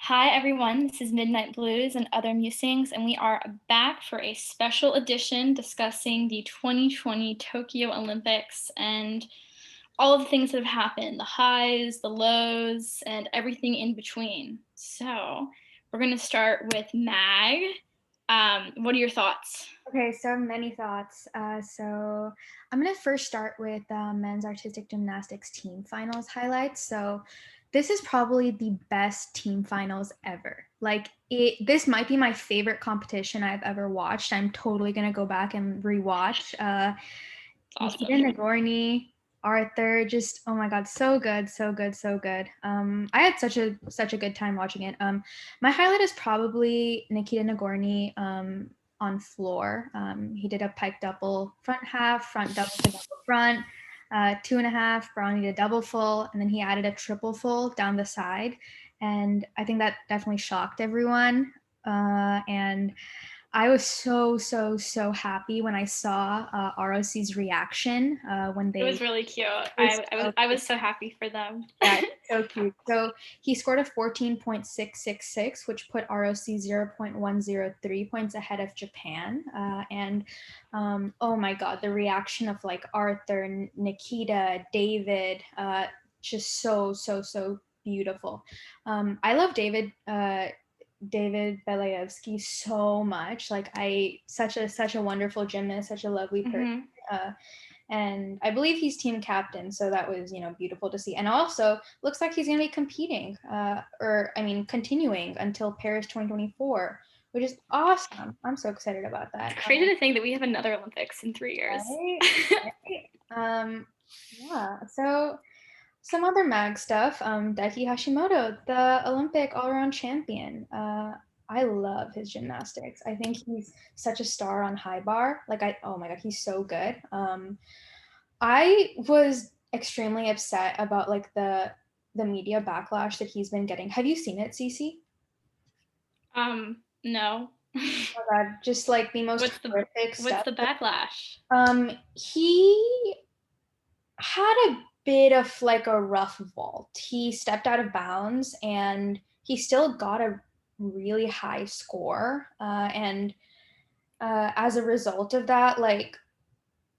Hi, everyone. This is Midnight Blues and Other Musings, and we are back for a special edition discussing the 2020 Tokyo Olympics and all of the things that have happened, the highs, the lows, and everything in between. So, we're going to start with Mag. What are your thoughts? Okay, so many thoughts. So I'm going to first start with men's artistic gymnastics team finals highlights. So this is probably the best team finals ever. This might be my favorite competition I've ever watched. I'm totally going to go back and rewatch. Awesome. Nikita Nagorny, Arthur, just oh my god, so good, so good, so good. I had such a good time watching it. My highlight is probably Nikita Nagorny on floor. He did a pike double front half, front double to double front, 2.5, Brownie to double full, and then he added a triple full down the side. And I think that definitely shocked everyone. And I was so happy when I saw ROC's reaction when It was they. really cute. It was so I cute. was so happy for them. Yeah, it's so cute. So he scored a 14.666, which put ROC 0.103 points ahead of Japan. And oh my God, the reaction of like Arthur, Nikita, David, just so beautiful. I love David Belaevsky so much. Like I such a wonderful gymnast, such a lovely person. Mm-hmm. Uh, and I believe he's team captain, so that was beautiful to see. And also looks like he's going to be competing, or I mean continuing until Paris 2024, which is awesome. I'm so excited about that. It's crazy to think that we have another Olympics in 3 years. Right? Right. Yeah. So some other mag stuff. Daiki Hashimoto, the Olympic all-around champion. I love his gymnastics. I think he's such a star on high bar. Oh my God, he's so good. I was extremely upset about like the media backlash that he's been getting. Have you seen it, Cece? No. Oh my God, just like the most What's the horrific what's stuff. the backlash? He had a bit of like a rough vault. He stepped out of bounds and he still got a really high score. And as a result of that, like,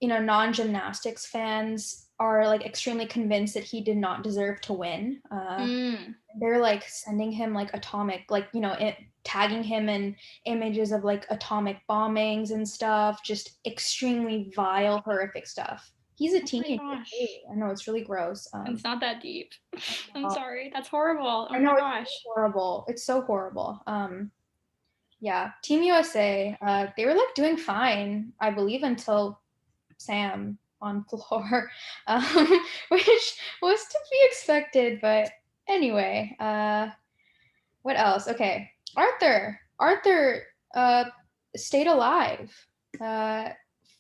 non-gymnastics fans are like extremely convinced that he did not deserve to win. Mm. They're like sending him like tagging him in images of like atomic bombings and stuff, just extremely vile, horrific stuff. He's a Oh my teenager too. gosh. I know it's really gross. It's not that deep. I'm Uh, sorry. That's horrible. Oh I my know it's gosh. horrible. It's so horrible. Yeah, Team USA, they were like doing fine, I believe, until Sam on floor, um, which was to be expected. But anyway, what else? Okay, Arthur stayed alive. Uh,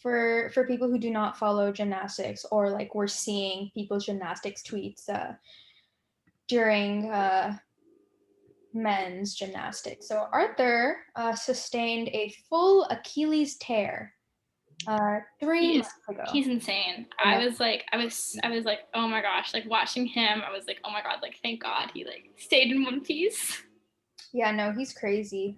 for people who do not follow gymnastics or like we're seeing people's gymnastics tweets during men's gymnastics. So Arthur sustained a full Achilles tear 3 months ago. He's insane. I know. I was like, oh my gosh, like watching him, I was like, oh my god, like thank God he like stayed in one piece. Yeah, no, he's crazy.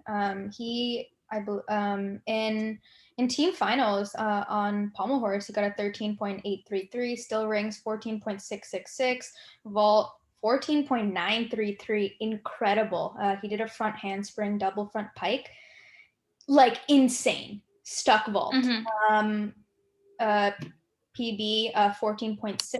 In team finals on pommel horse, he got a 13.833, still rings 14.666, vault 14.933, incredible. He did a front handspring, double front pike, like insane, stuck vault. Mm-hmm. Uh, PB 14.6.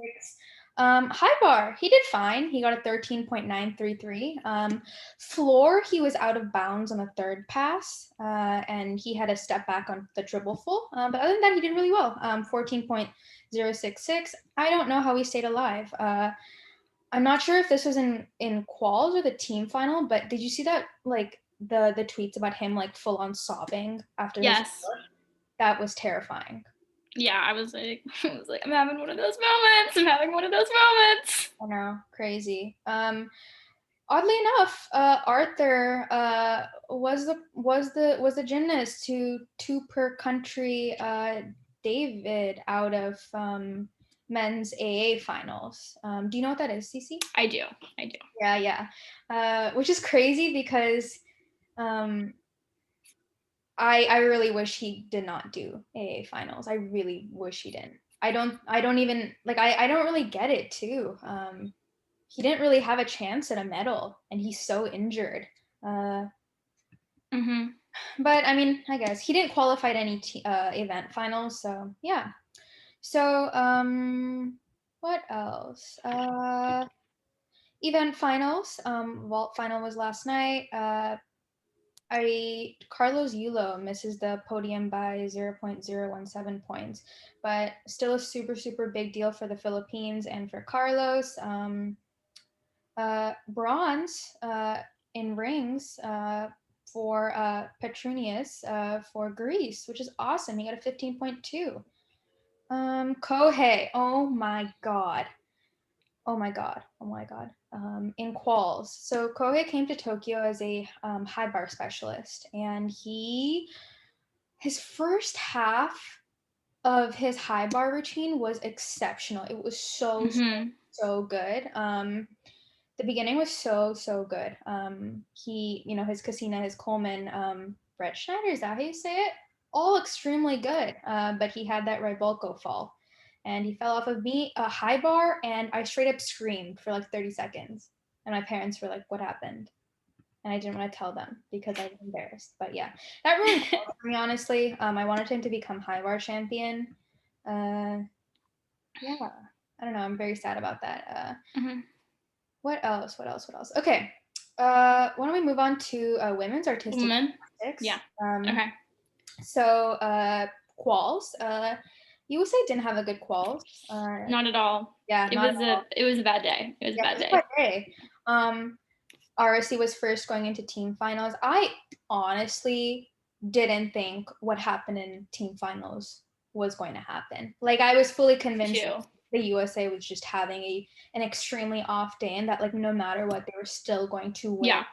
High bar, he did fine. He got a 13.933. Floor, he was out of bounds on the third pass, and he had a step back on the triple full. But other than that, he did really well. 14.066. I don't know how he stayed alive. I'm not sure if this was in quals or the team final, but did you see that like the tweets about him like full on sobbing after his Yes. score? That was terrifying. Yeah, I was like, I'm having one of those moments. I'm having one of those moments. I know, crazy. Oddly enough, Arthur was the gymnast to two per country. David out of men's AA finals. Do you know what that is, Cece? I do. Yeah. Which is crazy because I really wish he did not do AA finals. I really wish he didn't. I don't even like I don't really get it too. He didn't really have a chance at a medal and he's so injured. But I mean, I guess he didn't qualify to any event finals, so yeah. So what else? Event finals. Vault final was last night. Carlos Yulo misses the podium by 0.017 points, but still a super big deal for the Philippines and for Carlos. Bronze in rings for Petronius for Greece, which is awesome. He got a 15.2. Kohei, oh my god. In quals. So Kohei came to Tokyo as a high bar specialist, and his first half of his high bar routine was exceptional. It was so good. The beginning was so good. He, his Cassina, his Coleman, Brett Schneider, is that how you say it? All extremely good. But he had that Rybolko fall, and he fell off of me a high bar, and I straight up screamed for like 30 seconds, and my parents were like, "What happened?" And I didn't want to tell them because I was embarrassed. But yeah, that ruined it for me, honestly. I wanted him to become high bar champion. Yeah, I don't know. I'm very sad about that. What else? Okay. Why don't we move on to women's artistic gymnastics? Yeah. Okay. So quals. USA didn't have a good quals. Not at all. Yeah, it was a bad day. It was a bad day. ROC was first going into team finals. I honestly didn't think what happened in team finals was going to happen. Like I was fully convinced the USA was just having an extremely off day, and that like no matter what they were still going to win. Yeah.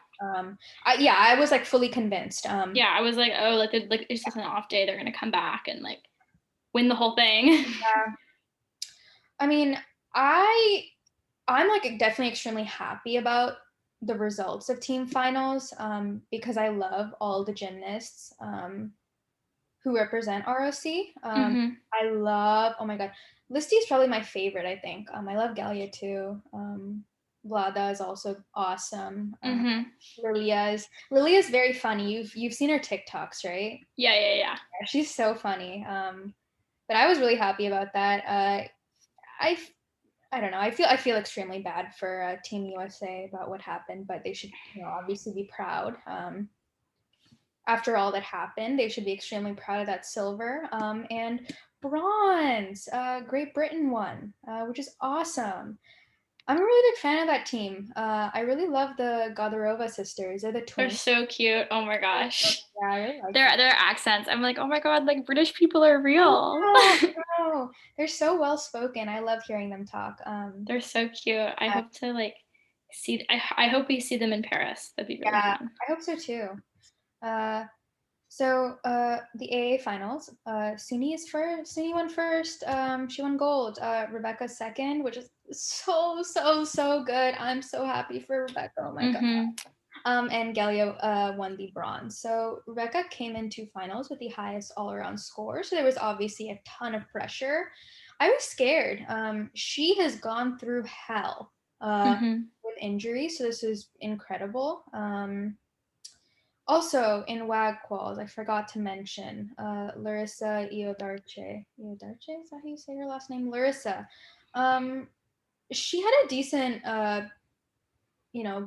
I was like fully convinced. Yeah, I was like, oh, like it's just an off day. They're gonna come back and like win the whole thing. Yeah. I mean, I'm like definitely extremely happy about the results of team finals because I love all the gymnasts who represent ROC. I love, oh my god, Listy is probably my favorite, I think. I love Galia too. Vlada is also awesome. Lilia's very funny. You've seen her TikToks, right? Yeah. She's so funny. But I was really happy about that. I don't know. I feel extremely bad for Team USA about what happened, but they should, obviously be proud. After all that happened, they should be extremely proud of that silver. And bronze, Great Britain won, which is awesome. I'm a really big fan of that team. I really love the Godorova sisters. They're the twins. They're so cute. Oh my gosh. Yeah, I really like their accents. I'm like, oh my god, like British people are real. No. They're so well spoken. I love hearing them talk. They're so cute. I hope to like see. I hope we see them in Paris. That'd be really fun. I hope so too. So the AA finals, Suni won first. She won gold. Rebecca second, which is so good. I'm so happy for Rebecca. Oh my god. And Galia won the bronze. So Rebecca came into finals with the highest all-around score. So there was obviously a ton of pressure. I was scared. She has gone through hell with injuries, so this is incredible. Also in WAG quals, I forgot to mention Larissa Iodarche. Iodarche, is that how you say her last name? Larissa. She had a decent,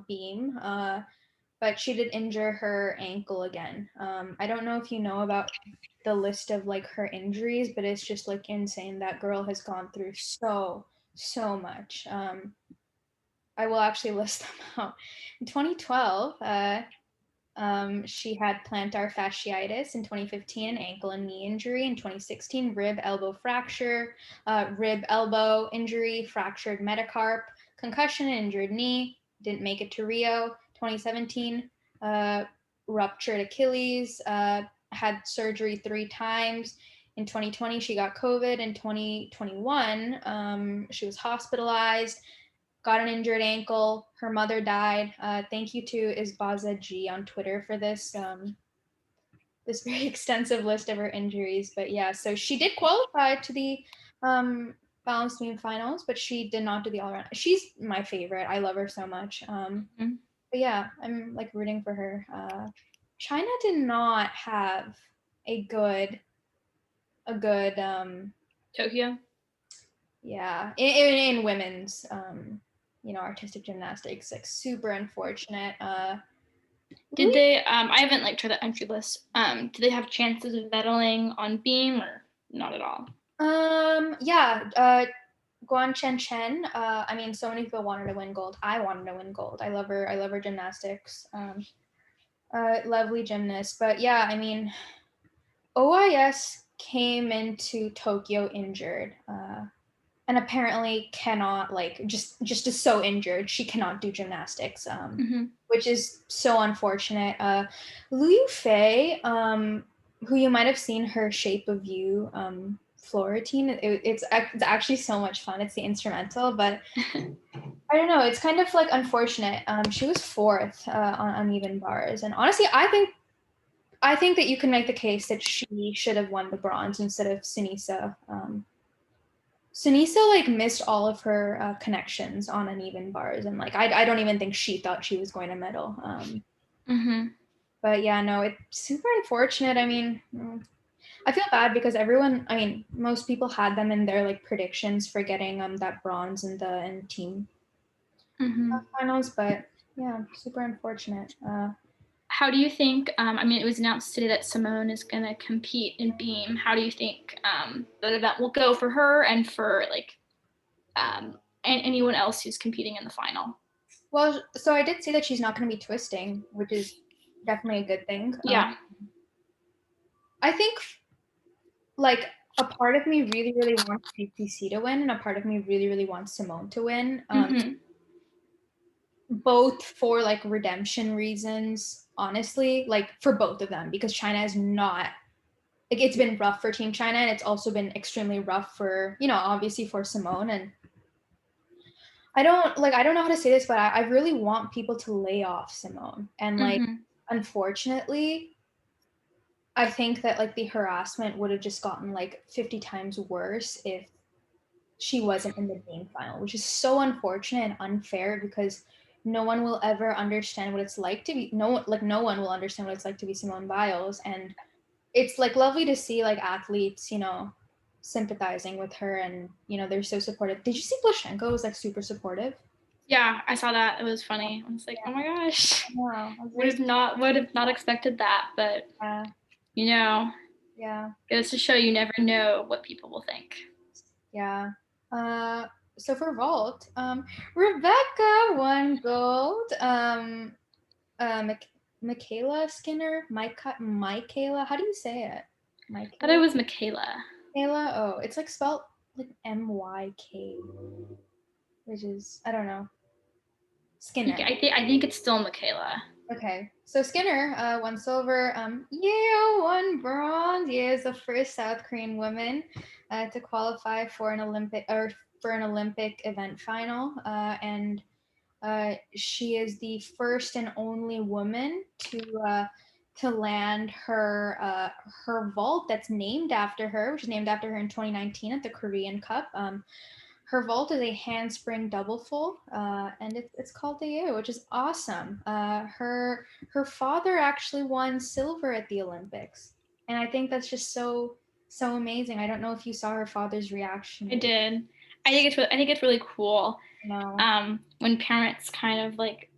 beam, but she did injure her ankle again. I don't know if you know about the list of like her injuries, but it's just like insane. That girl has gone through so much. I will actually list them out. In 2012, she had plantar fasciitis. In 2015, an ankle and knee injury. In 2016, rib elbow fracture, rib elbow injury, fractured metacarp, concussion and injured knee, didn't make it to Rio. 2017, ruptured Achilles, had surgery 3 times. In 2020, she got COVID. In 2021, she was hospitalized, got an injured ankle. Her mother died. Thank you to Isbaza G on Twitter for this very extensive list of her injuries. But yeah, so she did qualify to the balanced beam finals, but she did not do the all around. She's my favorite. I love her so much. Mhm. But yeah, I'm like rooting for her. China did not have a good Tokyo. yeah, in women's artistic gymnastics, like super unfortunate. Did they? I haven't like tried the entry list. Do they have chances of medaling on beam or not at all? Yeah, Guan Chen Chen. I mean, so many people wanted to win gold. I wanted to win gold. I love her. I love her gymnastics. Lovely gymnast. But yeah, I mean, OIS came into Tokyo injured, and apparently cannot like just is so injured she cannot do gymnastics, Mm-hmm. which is so unfortunate. Liu Fei, who you might have seen her Shape of You floor routine. It's actually so much fun. It's the instrumental, but I don't know. It's kind of like unfortunate. She was fourth on uneven bars, and honestly, I think that you can make the case that she should have won the bronze instead of Sunisa. Sunisa like missed all of her connections on uneven bars, and like I don't even think she thought she was going to medal. Mm-hmm. But yeah, no, it's super unfortunate. I mean, I feel bad because everyone, I mean, most people had them in their like predictions for getting that bronze in the team Mm-hmm. finals, but yeah, super unfortunate. How do you think? I mean, it was announced today that Simone is going to compete in beam. How do you think that event will go for her and for like and anyone else who's competing in the final? Well, so I did see that she's not going to be twisting, which is definitely a good thing. Yeah. I think like a part of me really, really wants JPC to win, and a part of me really, really wants Simone to win. Mm-hmm. Both for like redemption reasons, honestly, like for both of them, because China is not like it's been rough for Team China, and it's also been extremely rough for obviously for Simone. And I don't know how to say this, but I really want people to lay off Simone. And like Mm-hmm. unfortunately, I think that like the harassment would have just gotten like 50 times worse if she wasn't in the game final, which is so unfortunate and unfair because no one will ever understand what it's like to be no one will understand what it's like to be Simone Biles. And it's like lovely to see like athletes, sympathizing with her, and they're so supportive. Did you see Plashenko was like super supportive? Yeah, I saw that. It was funny. I was like, oh Yeah. my gosh. Wow. I was Would very have not expected that, but yeah, you know, yeah, goes to show you never know what people will think. yeah. Uh, so for vault, Rebecca won gold. Michaela Skinner, Michaela. How do you say it? I thought it Michaela. was Michaela. Michaela. Oh, it's like spelled like MYK, which is I don't know. Skinner. I think it's still Michaela. Okay, so Skinner won silver. Yeo won bronze. Yeo is the first South Korean woman to qualify for an Olympic event final, and she is the first and only woman to land her vault that's named after her, which is named after her in 2019 at the Korean Cup. Her vault is a handspring double full, and it's called the U, which is awesome. Her father actually won silver at the Olympics, and I think that's just so amazing. I don't know if you saw her father's reaction. I did. I think it's really cool No, when parents kind of like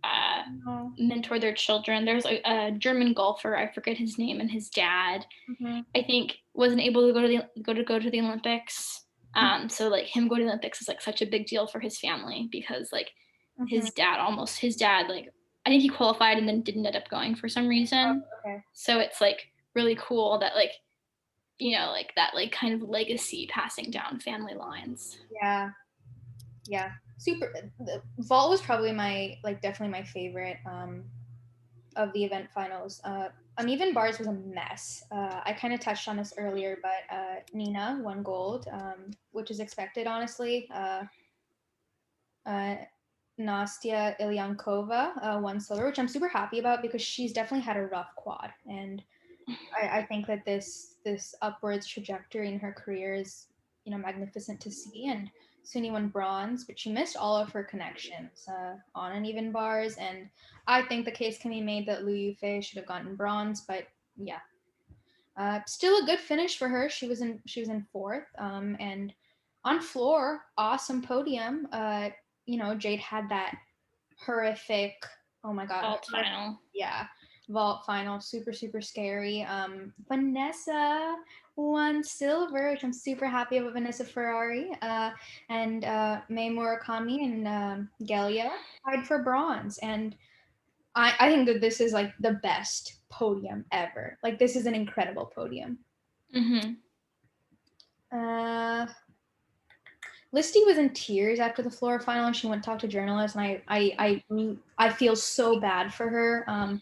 no. mentor their children. There's a German golfer, I forget his name, and his dad, Mm-hmm. I think, wasn't able to go to the Olympics. So like him going to the Olympics is like such a big deal for his family because like Mm-hmm. his dad like I think he qualified and then didn't end up going for some Oh, reason. okay. So it's like really cool that like like that like kind of legacy passing down family lines. Yeah, yeah. Super. The vault was probably my like definitely my favorite. the event finals. Uneven bars was a mess. I kind of touched on this earlier, but Nina won gold, which is expected, honestly. Uh, Nastya Ilyankova won silver, which I'm super happy about because she's definitely had a rough quad, and I think that this upwards trajectory in her career is magnificent to see. And Suni won bronze, but she missed all of her connections on uneven bars, and I think the case can be made that Liu Yufei should have gotten bronze, but yeah, still a good finish for her. She was in fourth, and on floor, awesome podium. Jade had that horrific. Oh my god, Vault final. yeah, vault final, super super scary. Vanessa won silver, which I'm super happy about. Vanessa Ferrari, and May Murakami and Gelia tied for bronze, and I think that this is like the best podium ever. Like this is an incredible podium. Mm-hmm. Uh, Listy was in tears after the floor final, and she went to talk to journalists. And I feel so bad for her.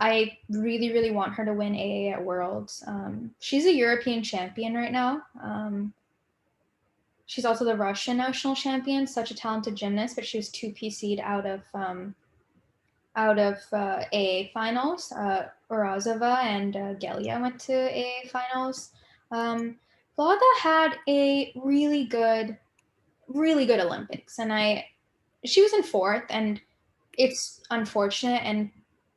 I really really want her to win AA at Worlds. She's a European champion right now. She's also the Russian national champion. Such a talented gymnast, but she was 2 PC'd out of AA finals. Orazova and Gelia went to AA finals. Vlada had a really good Olympics, and she was in fourth, and it's unfortunate, and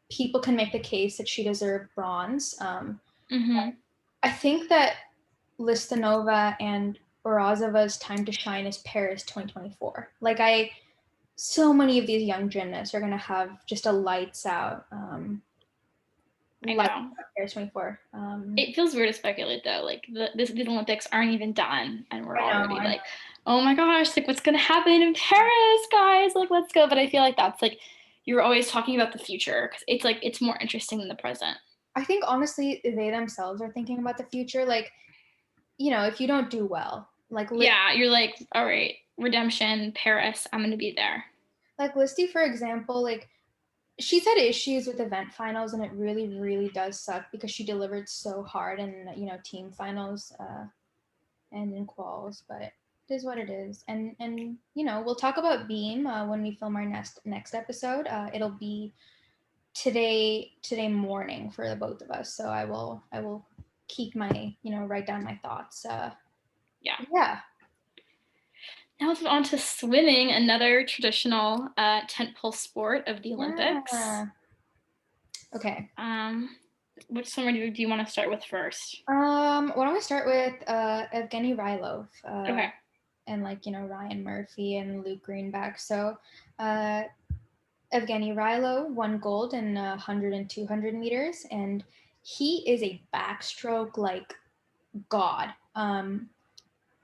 people can make the case that she deserved bronze. Mm-hmm. I think that Listanova and Orazova's time to shine is Paris 2024. So many of these young gymnasts are going to have just a lights out. I know. Paris 24. It feels weird to speculate though. Like these Olympics aren't even done, and we're I know, already I know. like, oh my gosh, like what's gonna happen in Paris, guys? Like let's go. But I feel like that's like you're always talking about the future because it's like it's more interesting than the present. I think honestly, they themselves are thinking about the future. Like, if you don't do well, Yeah, you're like, all right, redemption, Paris, I'm gonna be there. like Listy, for example, like she's had issues with event finals, and it really, really does suck because she delivered so hard in team finals and in quals. But it is what it is, and we'll talk about Beam when we film our next episode. It'll be today morning for the both of us. So I will keep my write down my thoughts. Yeah. Yeah. Now let's move on to swimming, another traditional tentpole sport of the Olympics. Yeah. Okay. Which swimmer do you want to start with first? Why don't we start with Evgeny Rylov? Okay. And Ryan Murphy and Luke Greenback. So Evgeny Rylov won gold in 100 and 200 meters, and he is a backstroke like god.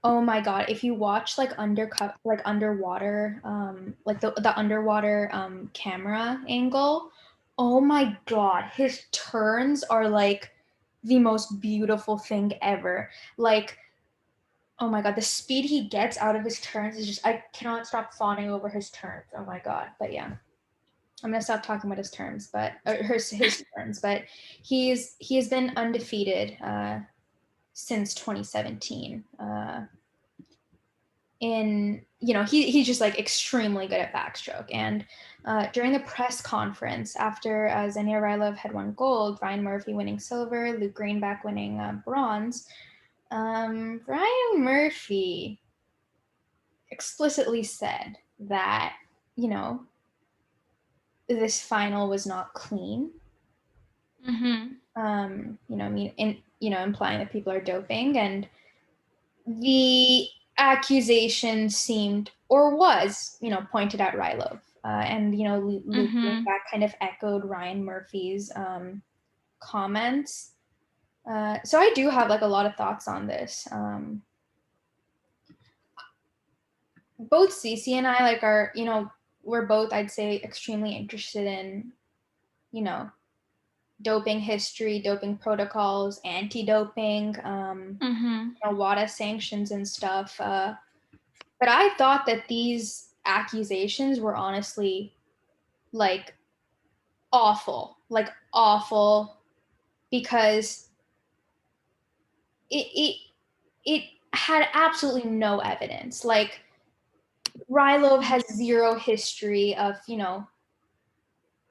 Oh my god! If you watch underwater, like the underwater camera angle, oh my god, his turns are like the most beautiful thing ever. Like, oh my god, the speed he gets out of his turns is just, I cannot stop fawning over his turns. Oh my god. But yeah, I'm gonna stop talking about his terms, but his turns. But he has been undefeated since 2017. He's just like extremely good at backstroke. And during the press conference after Xenia Rylov had won gold, Ryan Murphy winning silver, Luke Greenback winning bronze, Ryan Murphy explicitly said that this final was not clean. Mm-hmm. Implying that people are doping, and the accusation seemed, or was, pointed at Rylov. And Luke Mm-hmm. that kind of echoed Ryan Murphy's comments. So I do have like a lot of thoughts on this. Both Ceci and I we're both, I'd say, extremely interested in, doping history, doping protocols, anti-doping, Mm-hmm. WADA sanctions and stuff. But I thought that these accusations were honestly like awful. like awful because it it had absolutely no evidence. Like Rylov has zero history of,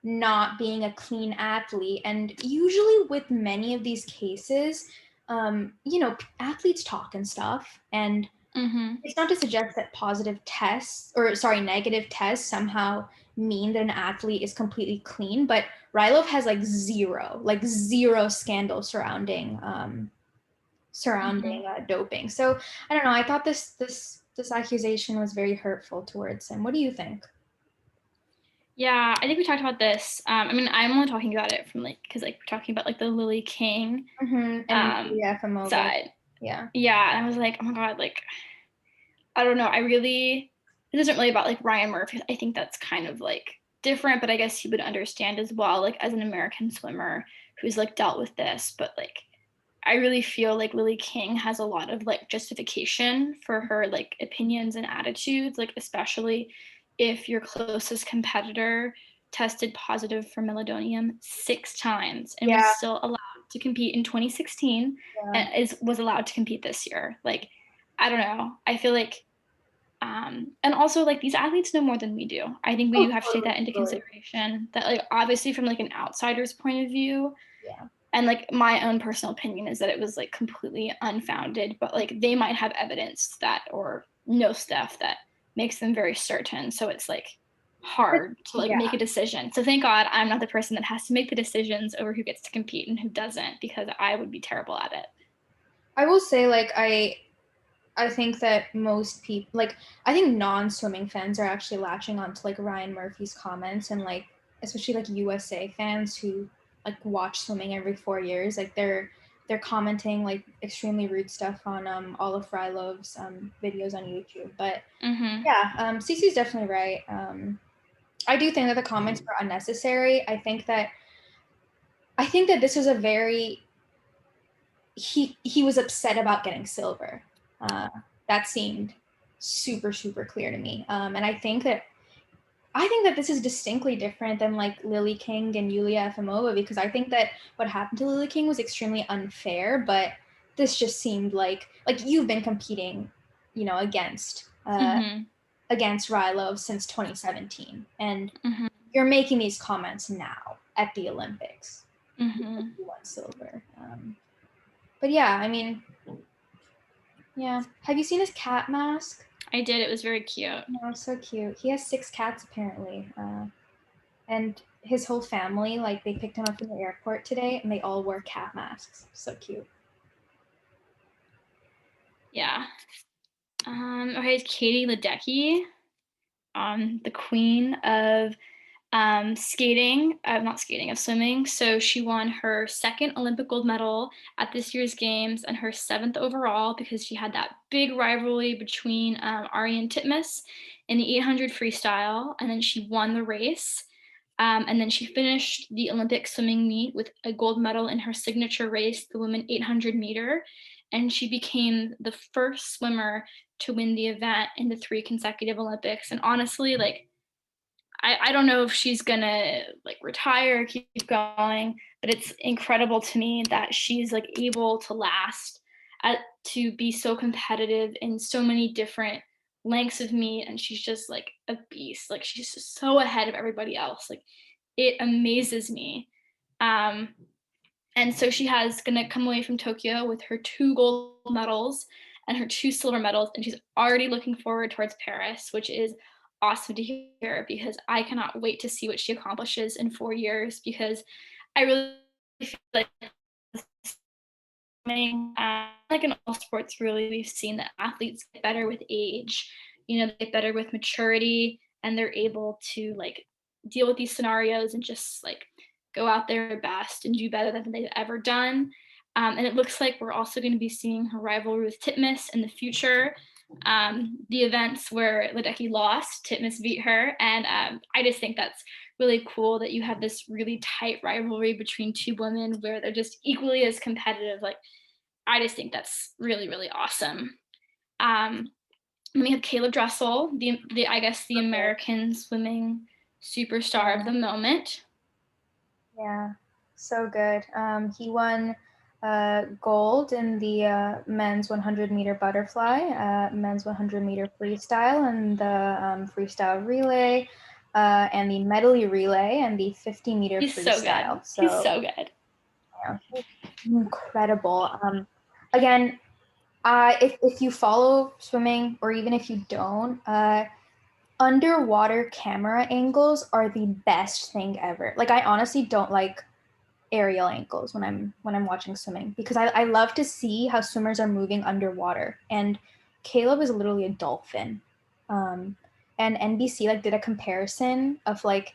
not being a clean athlete. And usually with many of these cases, athletes talk and stuff. And it's not to suggest that negative tests somehow mean that an athlete is completely clean, but Rylov has like zero scandal surrounding doping. So I don't know. I thought this accusation was very hurtful towards him. What do you think? Yeah, I think we talked about this. I mean, I'm only talking about it from because we're talking about the Lily King And yeah, Famova. side. Yeah. Yeah, and I was like, oh my god, I don't know. It isn't really about Ryan Murphy. I think that's kind of different, but I guess he would understand as well, as an American swimmer who's dealt with this. But I really feel like Lily King has a lot of justification for her opinions and attitudes, especially if your closest competitor tested positive for meldonium 6 times and was still allowed to compete in 2016 and was allowed to compete this year. I don't know. I feel and also these athletes know more than we do. I think we do have to take that into consideration, that obviously from an outsider's point of view, Yeah. and my own personal opinion is that it was completely unfounded, but they might have evidence that or know stuff that makes them very certain. So it's hard to make a decision. So thank God I'm not the person that has to make the decisions over who gets to compete and who doesn't, because I would be terrible at it. I will say I think that most people I think non-swimming fans are actually latching on to Ryan Murphy's comments, and especially USA fans who watch swimming every 4 years. They're commenting extremely rude stuff on all of Rylov's videos on YouTube. But yeah, Cece's definitely right. I do think that the comments were unnecessary. I think that this was a very he was upset about getting silver. That seemed super clear to me. And I think that this is distinctly different than Lily King and Yulia Efimova, because I think that what happened to Lily King was extremely unfair, but this just seemed like you've been competing, against Rylov since 2017, and you're making these comments now at the Olympics. You won silver. But yeah, I mean, yeah. Have you seen his cat mask? I did. It was very cute. No, it's so cute. He has 6 cats apparently. And his whole family, they picked him up from the airport today and they all wore cat masks. So cute. Yeah. Okay, it's Katie Ledecky, the queen of of swimming. So she won her 2nd Olympic gold medal at this year's games and her 7th overall, because she had that big rivalry between Ariane Titmus in the 800 freestyle, and then she won the race. And then she finished the Olympic swimming meet with a gold medal in her signature race, the women 800 meter. And she became the first swimmer to win the event in the 3 consecutive Olympics. And honestly, I don't know if she's gonna retire or keep going, but it's incredible to me that she's able to last to be so competitive in so many different lengths of meet, and she's just a beast. She's just so ahead of everybody else. It amazes me. Um, and so she has gonna come away from Tokyo with her 2 gold medals and her 2 silver medals, and she's already looking forward towards Paris, which is awesome to hear, because I cannot wait to see what she accomplishes in 4 years, because I really feel in all sports, really, we've seen that athletes get better with age. They get better with maturity, and they're able to deal with these scenarios and just go out their best and do better than they've ever done. And it looks like we're also going to be seeing her rivalry with Titmus in the future. The events where Ledecky lost, Titmus beat her, and I just think that's really cool that you have this really tight rivalry between 2 women where they're just equally as competitive. I just think that's really, really awesome. And we have Caleb Dressel, the I guess the American swimming superstar of the moment. Yeah, so good. He won gold in the men's 100-meter butterfly, men's 100-meter freestyle, and the freestyle relay, and the medley relay, and the 50-meter He's so good. freestyle. He's So, so good. yeah, incredible. Again, if you follow swimming, or even if you don't, underwater camera angles are the best thing ever. Like, I honestly don't like aerial angles when I'm watching swimming, because I love to see how swimmers are moving underwater. And Caleb is literally a dolphin. And NBC like did a comparison of like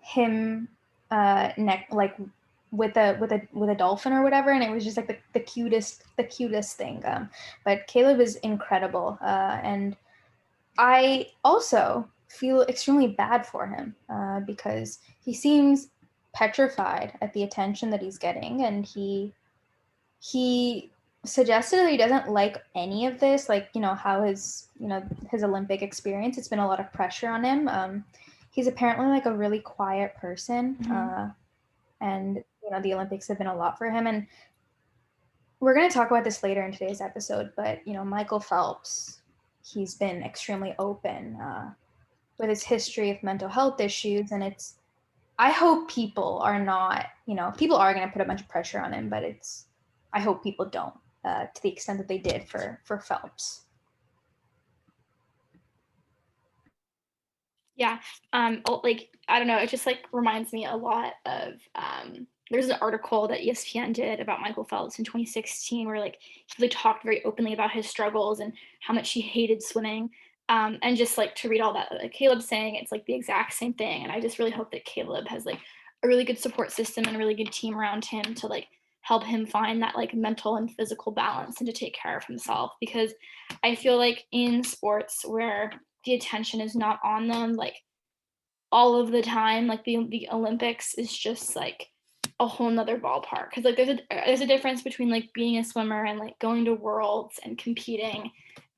him neck like with a dolphin or whatever, and it was just like the cutest thing. But Caleb is incredible, and I also feel extremely bad for him, because he seems petrified at the attention that he's getting, and he suggested that he doesn't like any of this, like, how his Olympic experience, it's been a lot of pressure on him. He's apparently like a really quiet person, and the Olympics have been a lot for him. And we're going to talk about this later in today's episode, but Michael Phelps, he's been extremely open with his history of mental health issues, and I hope people are not, people are going to put a bunch of pressure on him, but I hope people don't, to the extent that they did for Phelps. Yeah. Like, I don't know, it just like reminds me a lot of there's an article that ESPN did about Michael Phelps in 2016 where like he really talked very openly about his struggles and how much he hated swimming. And just like to read all that, like Caleb saying it's like the exact same thing. And I just really hope that Caleb has like a really good support system and a really good team around him to like help him find that like mental and physical balance and to take care of himself, because I feel like in sports where the attention is not on them like all of the time, like the Olympics is just like a whole nother ballpark, because like there's a difference between like being a swimmer and like going to worlds and competing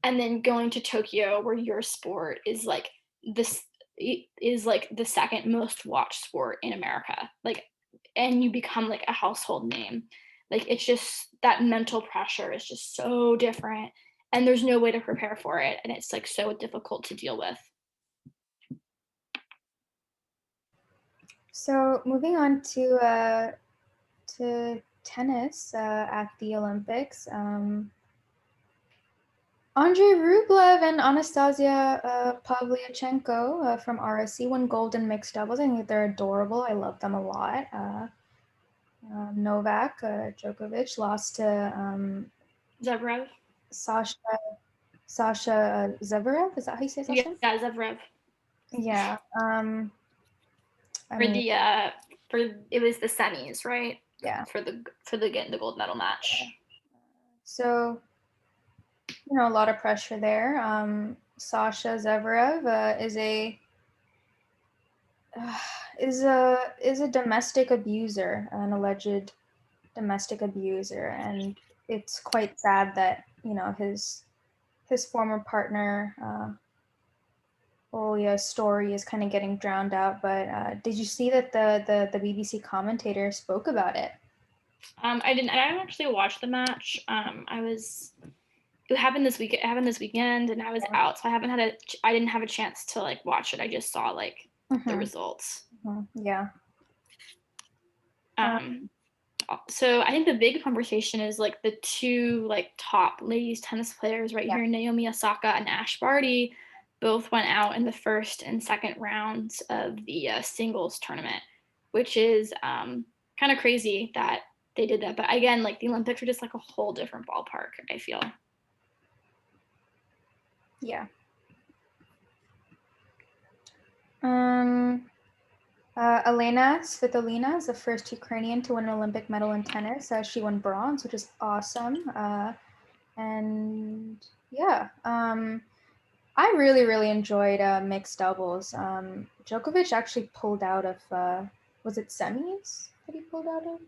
and then going to Tokyo where your sport is like this is like the second most watched sport in America, like, and you become like a household name. Like it's just that mental pressure is just so different, and there's no way to prepare for it, and it's like so difficult to deal with. So moving on to tennis at the Olympics. Andrei Rublev and Anastasia Pavlyuchenko from ROC won gold in mixed doubles. I think they're adorable. I love them a lot. Novak Djokovic lost to Zverev. Sasha Zverev. Is that how you say his last Yeah, name? Zverev. Yeah. I For mean, the for it was the semis, right? yeah. For the getting the gold medal match. So, a lot of pressure there. Sasha Zverev is a domestic abuser, an alleged domestic abuser, and it's quite sad that his former partner Olia's story is kind of getting drowned out. But did you see that the BBC commentator spoke about it? I didn't. I didn't actually watch the match. I was. It happened this week. It happened this weekend, and I was out, so I haven't had a. I didn't have a chance to like watch it. I just saw like the results. Yeah. Um. So I think the big conversation is like the two like top ladies tennis players right Yeah. here, Naomi Osaka and Ash Barty, both went out in the first and second rounds of the singles tournament, which is kind of crazy that they did that. But again, like the Olympics are just like a whole different ballpark, I feel. Yeah. Um, Elena Svitolina is the first Ukrainian to win an Olympic medal in tennis. She won bronze, which is awesome. And yeah, I really, really enjoyed mixed doubles. Djokovic actually pulled out of, was it semis that he pulled out of?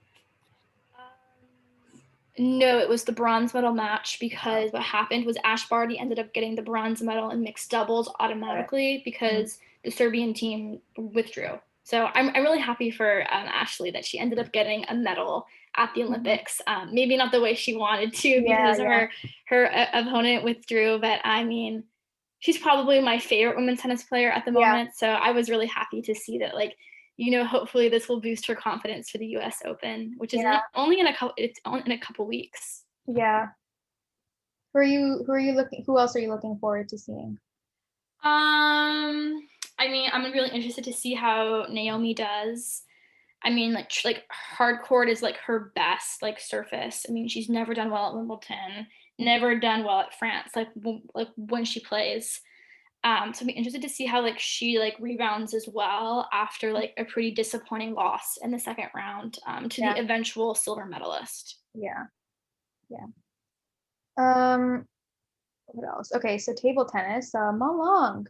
No, it was the bronze medal match, because what happened was Ash Barty ended up getting the bronze medal in mixed doubles automatically because the Serbian team withdrew. So I'm really happy for Ashley that she ended up getting a medal at the Mhm. Olympics. Maybe not the way she wanted to Yeah, because yeah, her opponent withdrew, but I mean, she's probably my favorite women's tennis player at the yeah, moment. So I was really happy to see that, like, hopefully this will boost her confidence for the US Open, which is yeah, only in a couple weeks. yeah. Who else are you looking forward to seeing? I mean, I'm really interested to see how Naomi does. I mean, like hard court is like her best like surface. I mean, she's never done well at Wimbledon, never done well at France. Like when she plays. So I'm interested to see how like she like rebounds as well after like a pretty disappointing loss in the second round to the Yeah, eventual silver medalist. yeah, yeah. Um, what else? Okay, so table tennis. Mo Long,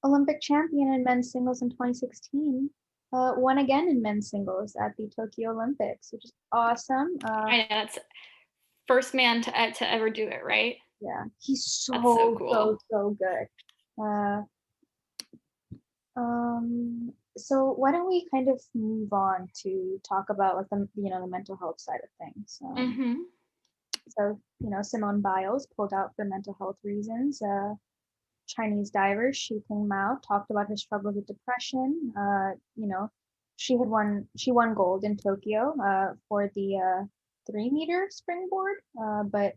Olympic champion in men's singles in 2016, won again in men's singles at the Tokyo Olympics, which is awesome. I know that's first man to ever do it, right? Yeah, he's That's so so, so, cool. so good. Uh, so why don't we kind of move on to talk about like the mental health side of things. Mhm. So Simone Biles pulled out for mental health reasons. Chinese diver Shi Ping Mao talked about her struggles with depression. She won gold in Tokyo for the 3 meter springboard, but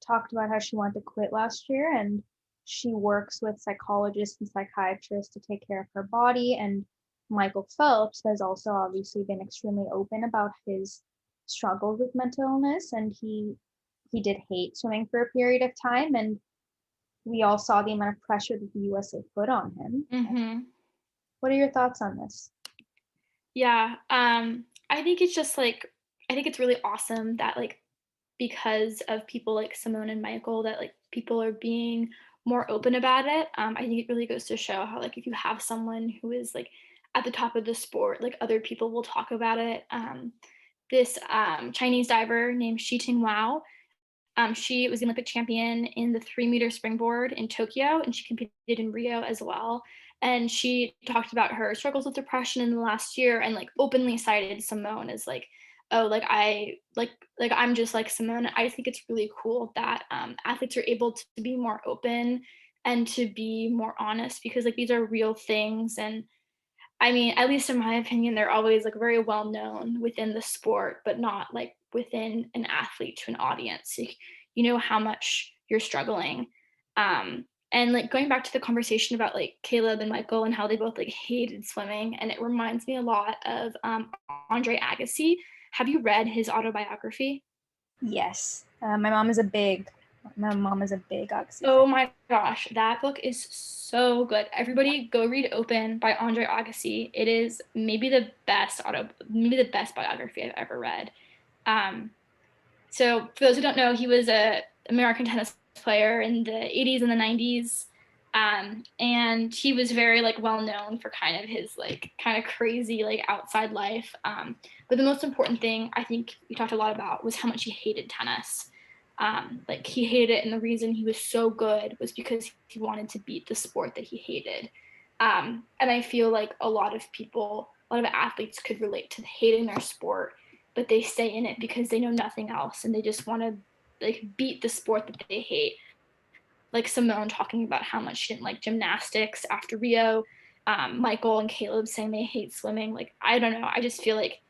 talked about how she wanted to quit last year, and she works with psychologists and psychiatrists to take care of her body. And Michael Phelps has also obviously been extremely open about his struggles with mental illness, and he did hate swimming for a period of time, and we all saw the amount of pressure that the USA put on him. Mhm. What are your thoughts on this? Yeah. I think it's just like I think it's really awesome that like because of people like Simone and Michael that like people are being more open about it. I think it really goes to show how like if you have someone who is like at the top of the sport, like other people will talk about it. This Chinese diver named Shi Ting Wao. She was the Olympic champion in the 3 meter springboard in Tokyo, and she competed in Rio as well. And she talked about her struggles with depression in the last year, and like openly cited Simone as like, oh, like I'm just like Simone. I think it's really cool that athletes are able to be more open and to be more honest because like these are real things and I mean, at least in my opinion, they're always like very well known within the sport, but not like within an athlete to an audience. You know how much you're struggling. And like going back to the conversation about like Caleb and Michael and how they both like hated swimming, and it reminds me a lot of Andre Agassi. Have you read his autobiography? Yes, my mom is a big Oxy fan. Oh my gosh, that book is so good. Everybody go read Open by Andre Agassi. It is maybe the best biography I've ever read. Um, so for those who don't know, he was a American tennis player in the 80s and the 90s. And he was very like well known for kind of his like kind of crazy like outside life. But the most important thing I think we talked a lot about was how much he hated tennis. Like he hated it, and the reason he was so good was because he wanted to beat the sport that he hated. And I feel like a lot of athletes could relate to hating their sport, but they stay in it because they know nothing else and they just want to like beat the sport that they hate. Like Simone talking about how much she didn't like gymnastics after Rio. Michael and Caleb saying they hate swimming. Like I don't know. I just feel like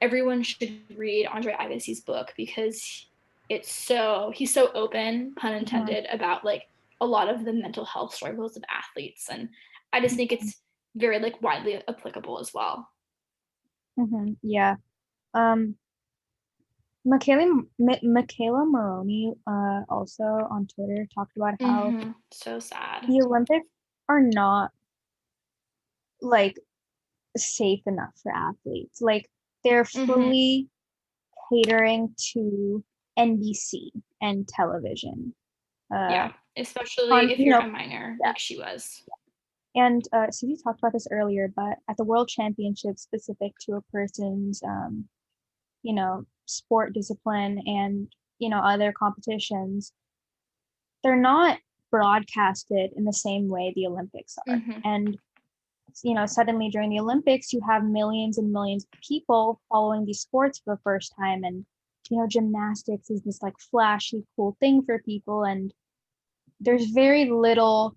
everyone should read Andre Agassi's book because he's so open, pun Mhm, intended, about like a lot of the mental health struggles of athletes, and I just think mhm, it's very like widely applicable as well. yeah. Um, Michaela Maroney also on Twitter talked about how So sad. the Olympics are not like safe enough for athletes. Like they're hmm fully catering to NBC and television. Uh, Yeah, especially on if you're a minor, yeah. like she was. And so we talked about this earlier, but at the World Championships specific to a person's sport discipline and other competitions, they're not broadcasted in the same way the Olympics are. hmm And suddenly during the Olympics, you have millions and millions of people following these sports for the first time. And, gymnastics is this like flashy, cool thing for people. And there's very little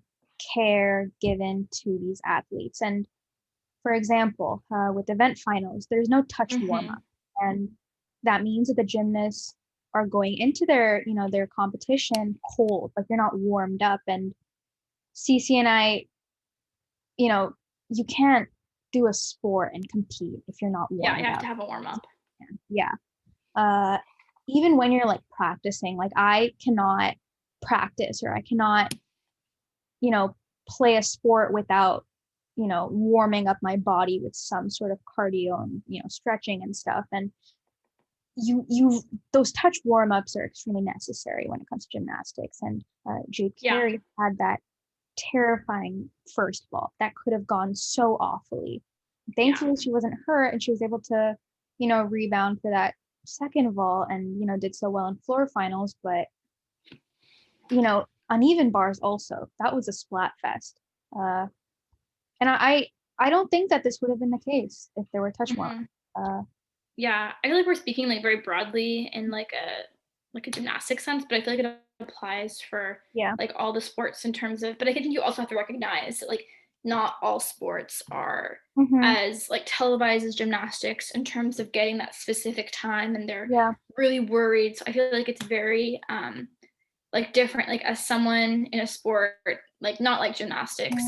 care given to these athletes. And for example, with event finals, there's no touch warm up. And that means that the gymnasts are going into their competition cold, like they're not warmed up. And Cece and I, you can't do a sport and compete if you're not Yeah, warmed you have up. to have a warm up. Yeah. Even when you're like practicing, like I cannot practice or I cannot, play a sport without, warming up my body with some sort of cardio and, stretching and stuff. And you those touch warm-ups are extremely necessary when it comes to gymnastics. And Jade Yeah. Carey had that terrifying first fall that could have gone so awfully. Thankfully, she wasn't hurt and she was able to, rebound for that second vault and, did so well in floor finals. But, uneven bars also, that was a splat fest. And I don't think that this would have been the case if there were touch warm. Yeah, I feel like we're speaking like very broadly in like a gymnastic sense, but I feel like it applies for Yeah. like all the sports in terms of. But I think you also have to recognize that like not all sports are as like televised as gymnastics in terms of getting that specific time, and they're Yeah. really worried. So I feel like it's very like different. Like as someone in a sport like not like gymnastics,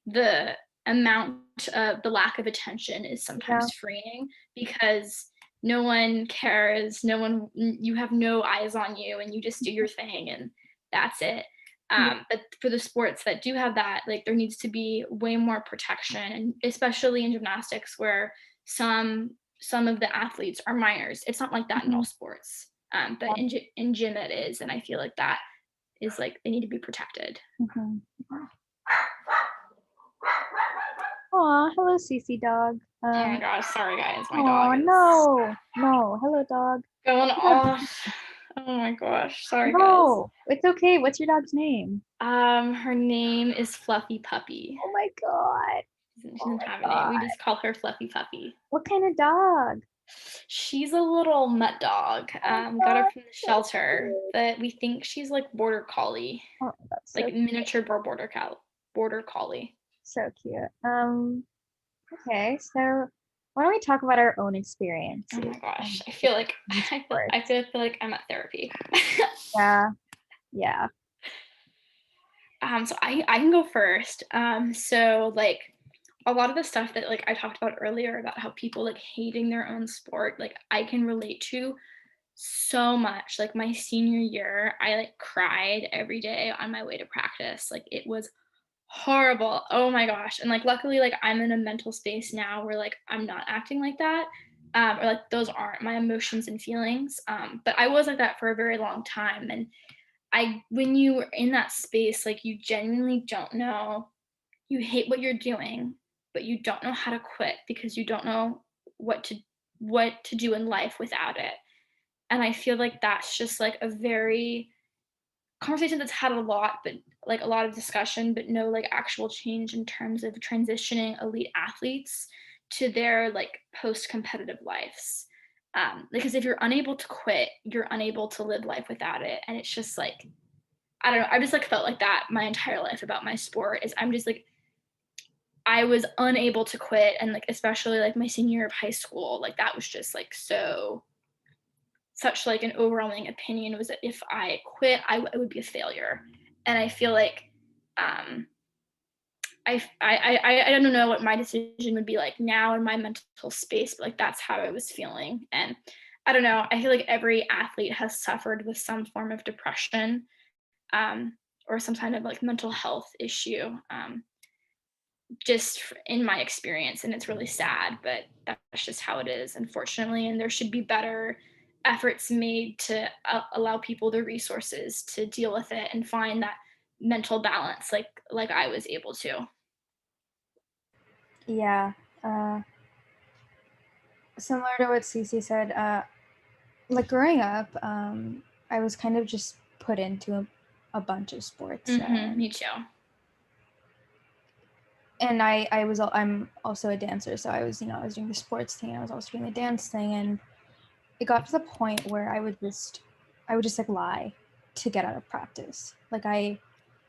the amount of the lack of attention is sometimes freeing because no one cares, you have no eyes on you and you just do your thing and that's it. But for the sports that do have that, like there needs to be way more protection, and especially in gymnastics where some of the athletes are minors. It's not like that in all sports, but in gym it is, and I feel like that is like they need to be protected. Aw, hello, Cece dog. Oh my gosh, sorry guys, my Oh dog is no, hello, dog. going off. Oh my gosh, sorry guys. No, it's okay. What's your dog's name? Her name is Fluffy Puppy. Oh my god. She doesn't have a name. We just call her Fluffy Puppy. What kind of dog? She's a little mutt dog. Got her from the shelter, but we think she's like border collie, Oh, that's like miniature border collie. so cute. Okay, so why don't we talk about our own experience? Oh my gosh, I feel like I'm at therapy. Yeah. So I can go first. So like a lot of the stuff that like I talked about earlier about how people like hating their own sport, like I can relate to so much. Like my senior year, I like cried every day on my way to practice. Like it was horrible. Oh my gosh. And like luckily like I'm in a mental space now where like I'm not acting like that. Or like those aren't my emotions and feelings. But I was like that for a very long time. And when you are in that space, like you genuinely don't know, you hate what you're doing, but you don't know how to quit because you don't know what to do in life without it. And I feel like that's just like a very conversation that's had a lot, but like a lot of discussion, but no like actual change in terms of transitioning elite athletes to their like post competitive lives. Because if you're unable to quit, you're unable to live life without it. And it's just like, I don't know. I just like felt like that my entire life about my sport is I'm just like, I was unable to quit. And like, especially like my senior year of high school, like that was just like such like an overwhelming opinion was that if I quit, I would be a failure. And I feel like I don't know what my decision would be like now in my mental space, but like that's how I was feeling. And I don't know, I feel like every athlete has suffered with some form of depression, or some kind of like mental health issue, just in my experience. And it's really sad, but that's just how it is, unfortunately. And there should be better efforts made to allow people the resources to deal with it and find that mental balance like I was able to. Yeah. Similar to what Cece said, like growing up, I was kind of just put into a bunch of sports. Me too. and I'm also a dancer, so I was, you know, I was doing the sports thing, and I was also doing the dance thing, and it got to the point where I would just like lie to get out of practice. Like I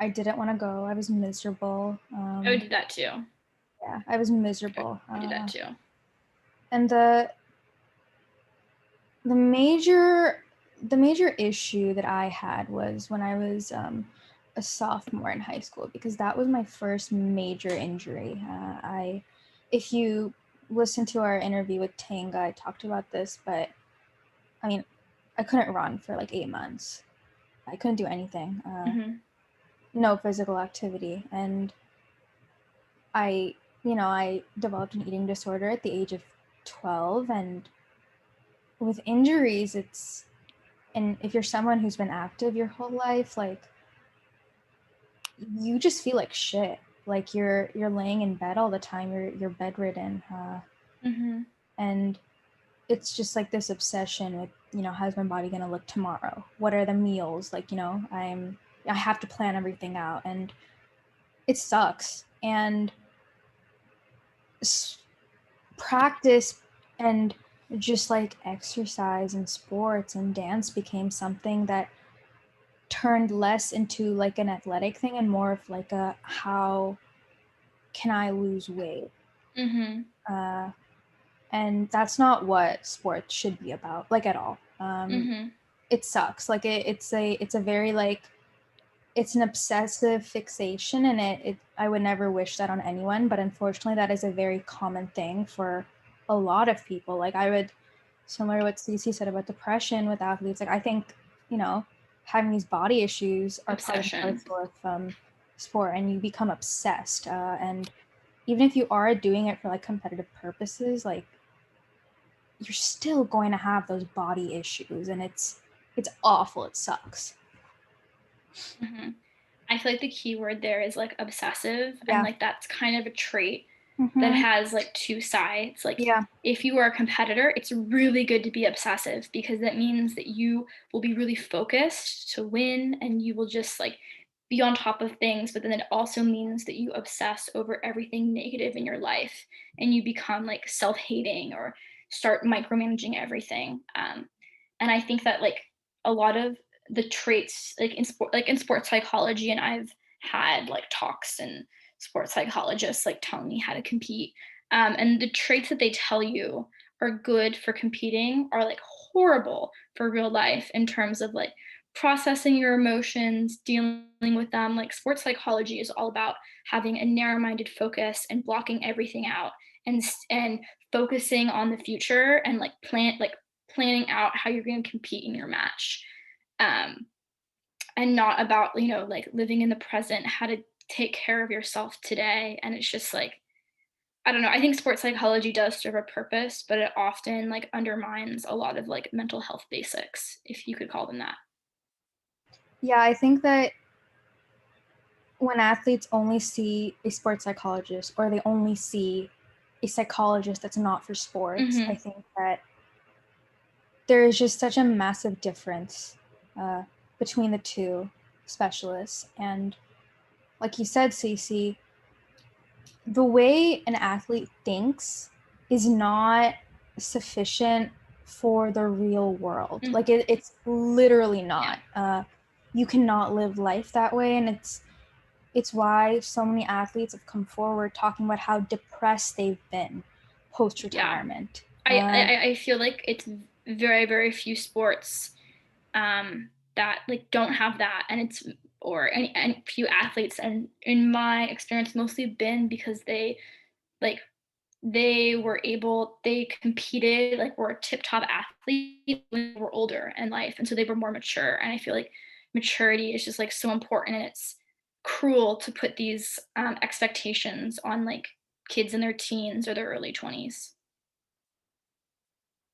didn't want to go. I was miserable. I would do that too. Yeah, I was miserable. I would do that too. And the major issue that I had was when I was a sophomore in high school, because that was my first major injury. If you listen to our interview with Tanga, I talked about this, but I mean, I couldn't run for like 8 months. I couldn't do anything. No physical activity, and I, you know, I developed an eating disorder at the age of 12, and with injuries, and if you're someone who's been active your whole life, like you just feel like shit. Like you're laying in bed all the time. You're bedridden, and it's just like this obsession with, you know, how's my body gonna look tomorrow? What are the meals? Like, you know, I have to plan everything out, and it sucks. And practice and just like exercise and sports and dance became something that turned less into like an athletic thing and more of like a how can I lose weight? And that's not what sports should be about, like at all. It sucks. Like it's a very like it's an obsessive fixation, and it I would never wish that on anyone, but unfortunately that is a very common thing for a lot of people. Like I would, similar to what Ceci said about depression with athletes, like I think, you know, having these body issues are part and parcel of sport, and you become obsessed. And even if you are doing it for like competitive purposes, like you're still going to have those body issues, and it's awful. It sucks. I feel like the key word there is like obsessive, Yeah. and like that's kind of a trait that has like two sides. Like Yeah. if you are a competitor, it's really good to be obsessive, because that means that you will be really focused to win, and you will just like be on top of things. But then it also means that you obsess over everything negative in your life, and you become like self-hating or start micromanaging everything. And I think that like a lot of the traits like in sports psychology, and I've had like talks and sports psychologists like telling me how to compete, and the traits that they tell you are good for competing are like horrible for real life in terms of like processing your emotions, dealing with them. Like sports psychology is all about having a narrow-minded focus and blocking everything out, and focusing on the future, and like planning out how you're going to compete in your match, um, and not about, you know, like living in the present, how to take care of yourself today. And it's just like, I don't know. I think sports psychology does serve a purpose, but it often like undermines a lot of like mental health basics, if you could call them that. Yeah, I think that when athletes only see a sports psychologist, or they only see a psychologist that's not for sports, I think that there is just such a massive difference between the two specialists. And like you said, Cece, the way an athlete thinks is not sufficient for the real world. Like it's literally not. You cannot live life that way, and it's why so many athletes have come forward talking about how depressed they've been post-retirement. I feel like it's very, very few sports that like don't have that, and it's or any few athletes, and in my experience mostly been because like they competed, like were a tip top athlete when they were older in life, and so they were more mature. And I feel like maturity is just like so important, and it's cruel to put these expectations on like kids in their teens or their early 20s.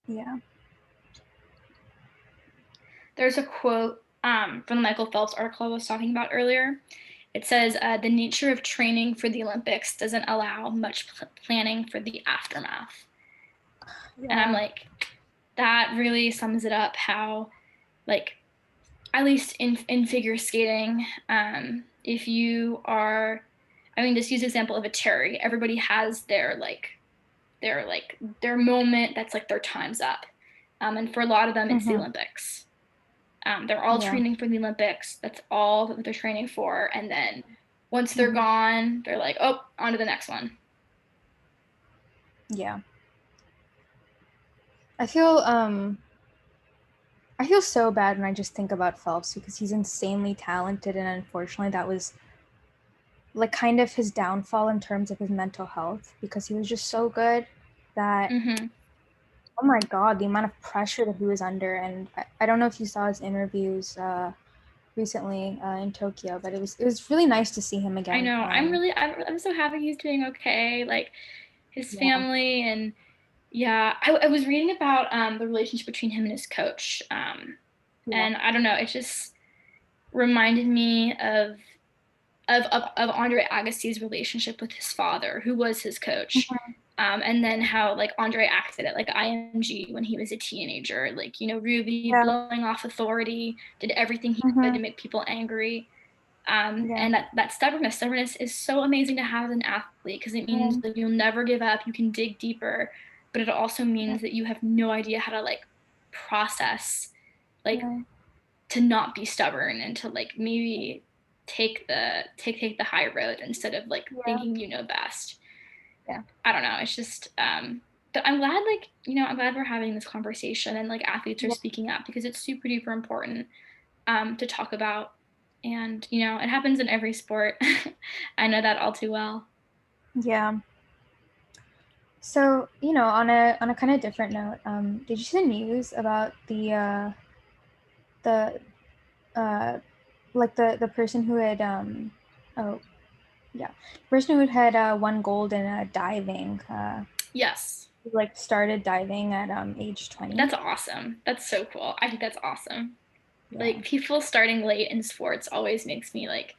Yeah. There's a quote from the Michael Phelps article I was talking about earlier. It says, the nature of training for the Olympics doesn't allow much planning for the aftermath. Yeah. And I'm like, that really sums it up, how, like, at least in figure skating, if you are, I mean, just use the example of a Terry. Everybody has their moment that's like their time's up. And for a lot of them, it's the Olympics. They're all training for the Olympics. That's all that they're training for. And then once they're gone, they're like, oh, on to the next one. Yeah. I feel so bad when I just think about Phelps because he's insanely talented, and unfortunately that was like kind of his downfall in terms of his mental health, because he was just so good that oh my god, the amount of pressure that he was under. And I don't know if you saw his interviews recently in Tokyo, but it was really nice to see him again. I know. I'm so happy he's doing okay. Like his family, and I was reading about the relationship between him and his coach. And I don't know, it just reminded me of Andre Agassi's relationship with his father, who was his coach. And then how like Andre acted at like IMG when he was a teenager, like, really blowing off authority, did everything he could to make people angry. And that stubbornness is so amazing to have as an athlete, because it means that you'll never give up, you can dig deeper, but it also means that you have no idea how to like process, like to not be stubborn and to like maybe take the high road instead of like thinking you know best. I don't know, it's just but I'm glad, like, I'm glad we're having this conversation and like athletes are speaking up, because it's super duper important to talk about. And it happens in every sport. I know that all too well. So on a kind of different note, did you see the news about the person who had person who had won gold in diving? Yes. Like started diving at age 20. That's awesome. That's so cool. I think that's awesome. Like people starting late in sports always makes me like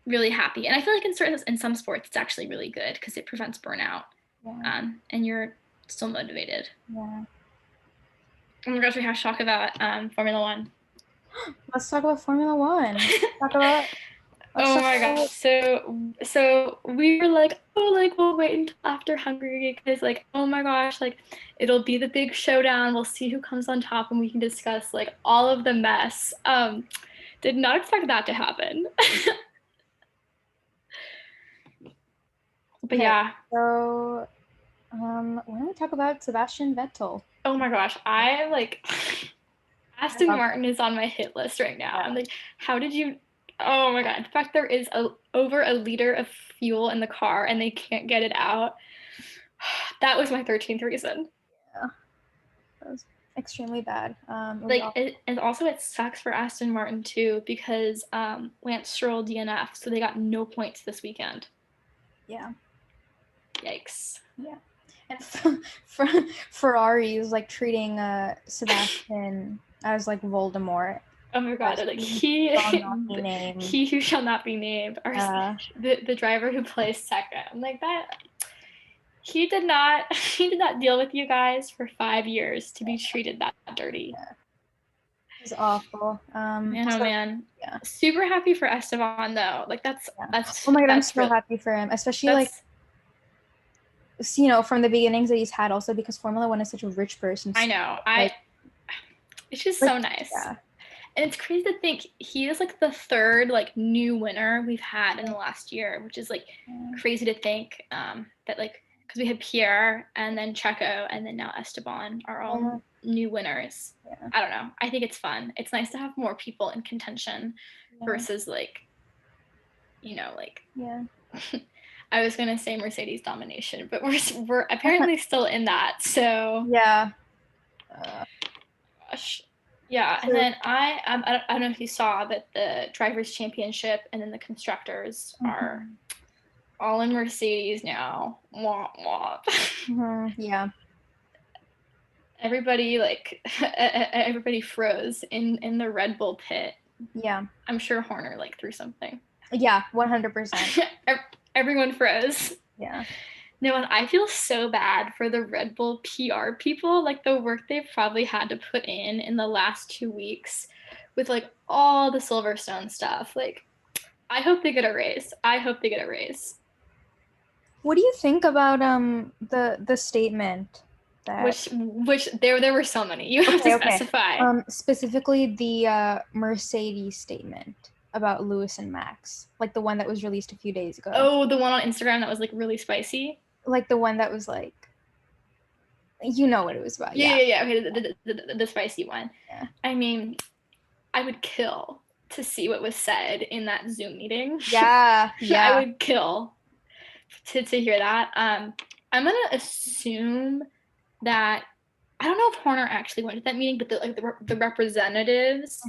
really happy. And I feel like in some sports it's actually really good because it prevents burnout. And you're still motivated. Oh my gosh, we have to talk about Formula One. Let's talk about Formula One. Oh my gosh. So we were like, oh, like we'll wait until after Hungary, because like, oh my gosh, like it'll be the big showdown. We'll see who comes on top and we can discuss like all of the mess. Did not expect that to happen. But yeah. So why don't we talk about Sebastian Vettel? Oh my gosh, I like Aston Martin is on my hit list right now. I'm like, how did you? Oh my god! In fact, there is over a liter of fuel in the car and they can't get it out. That was my 13th reason. Yeah, that was extremely bad. And also it sucks for Aston Martin too, because Lance Stroll DNF, so they got no points this weekend. Yeah. Yikes. Yeah. And Ferrari is like treating Sebastian as like Voldemort. Oh my god, like he who shall not be named, or the driver who plays second. I'm like, that he did not deal with you guys for 5 years to be treated that dirty. It was awful. Man, oh man. Yeah. Super happy for Esteban though. Like that's oh my god, I'm so happy for him, especially like from the beginnings that he's had, also because Formula One is such a rich person. I know. It's just so nice. Yeah. And it's crazy to think he is like the third like new winner we've had in the last year, which is like crazy to think that like, because we had Pierre and then Checo and then now Esteban are all new winners. I don't know. I think it's fun. It's nice to have more people in contention versus like, I was gonna say Mercedes domination, but we're apparently still in that. So gosh. Yeah, and then I don't know if you saw that the Drivers' Championship and then the Constructors are all in Mercedes now. Womp womp. Yeah. Everybody everybody froze in the Red Bull pit. Yeah. I'm sure Horner like threw something. Yeah, 100%. Everyone froze. Yeah. No, and I feel so bad for the Red Bull PR people, like the work they've probably had to put in the last 2 weeks with like all the Silverstone stuff. Like, I hope they get a raise. I hope they get a raise. What do you think about the statement that Which there were so many. You have to specify. Specifically the Mercedes statement about Lewis and Max, like the one that was released a few days ago. Oh, the one on Instagram that was like really spicy. Like the one that was like, you know what it was about. Yeah. Okay, the spicy one. Yeah. I mean, I would kill to see what was said in that Zoom meeting. Yeah. I would kill to hear that. I'm gonna assume that I don't know if Horner actually went to that meeting, but the representatives,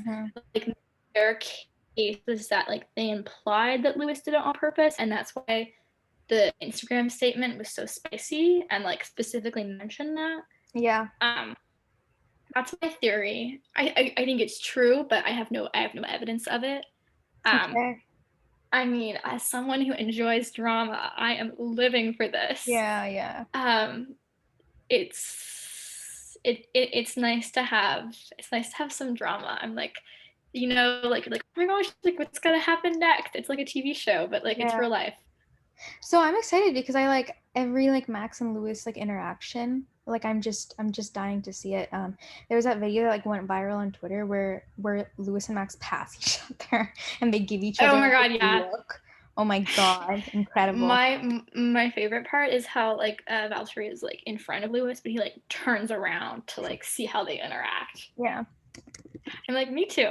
like their case is that like they implied that Lewis did it on purpose, and that's why the Instagram statement was so spicy and like specifically mentioned that. Yeah. That's my theory. I think it's true, but I have no evidence of it. Okay. I mean, as someone who enjoys drama, I am living for this. Yeah. It's nice to have some drama. I'm like, you know, like oh my gosh, like what's gonna happen next? It's like a TV show, but like it's real life. So I'm excited because I like every like Max and Lewis like interaction. Like I'm just dying to see it. There was that video that like went viral on Twitter where Lewis and Max pass each other and they give each other oh my god, yeah. look. Oh my god, incredible. My favorite part is how like Valtteri is like in front of Lewis, but he like turns around to like see how they interact. Yeah. I'm like, me too.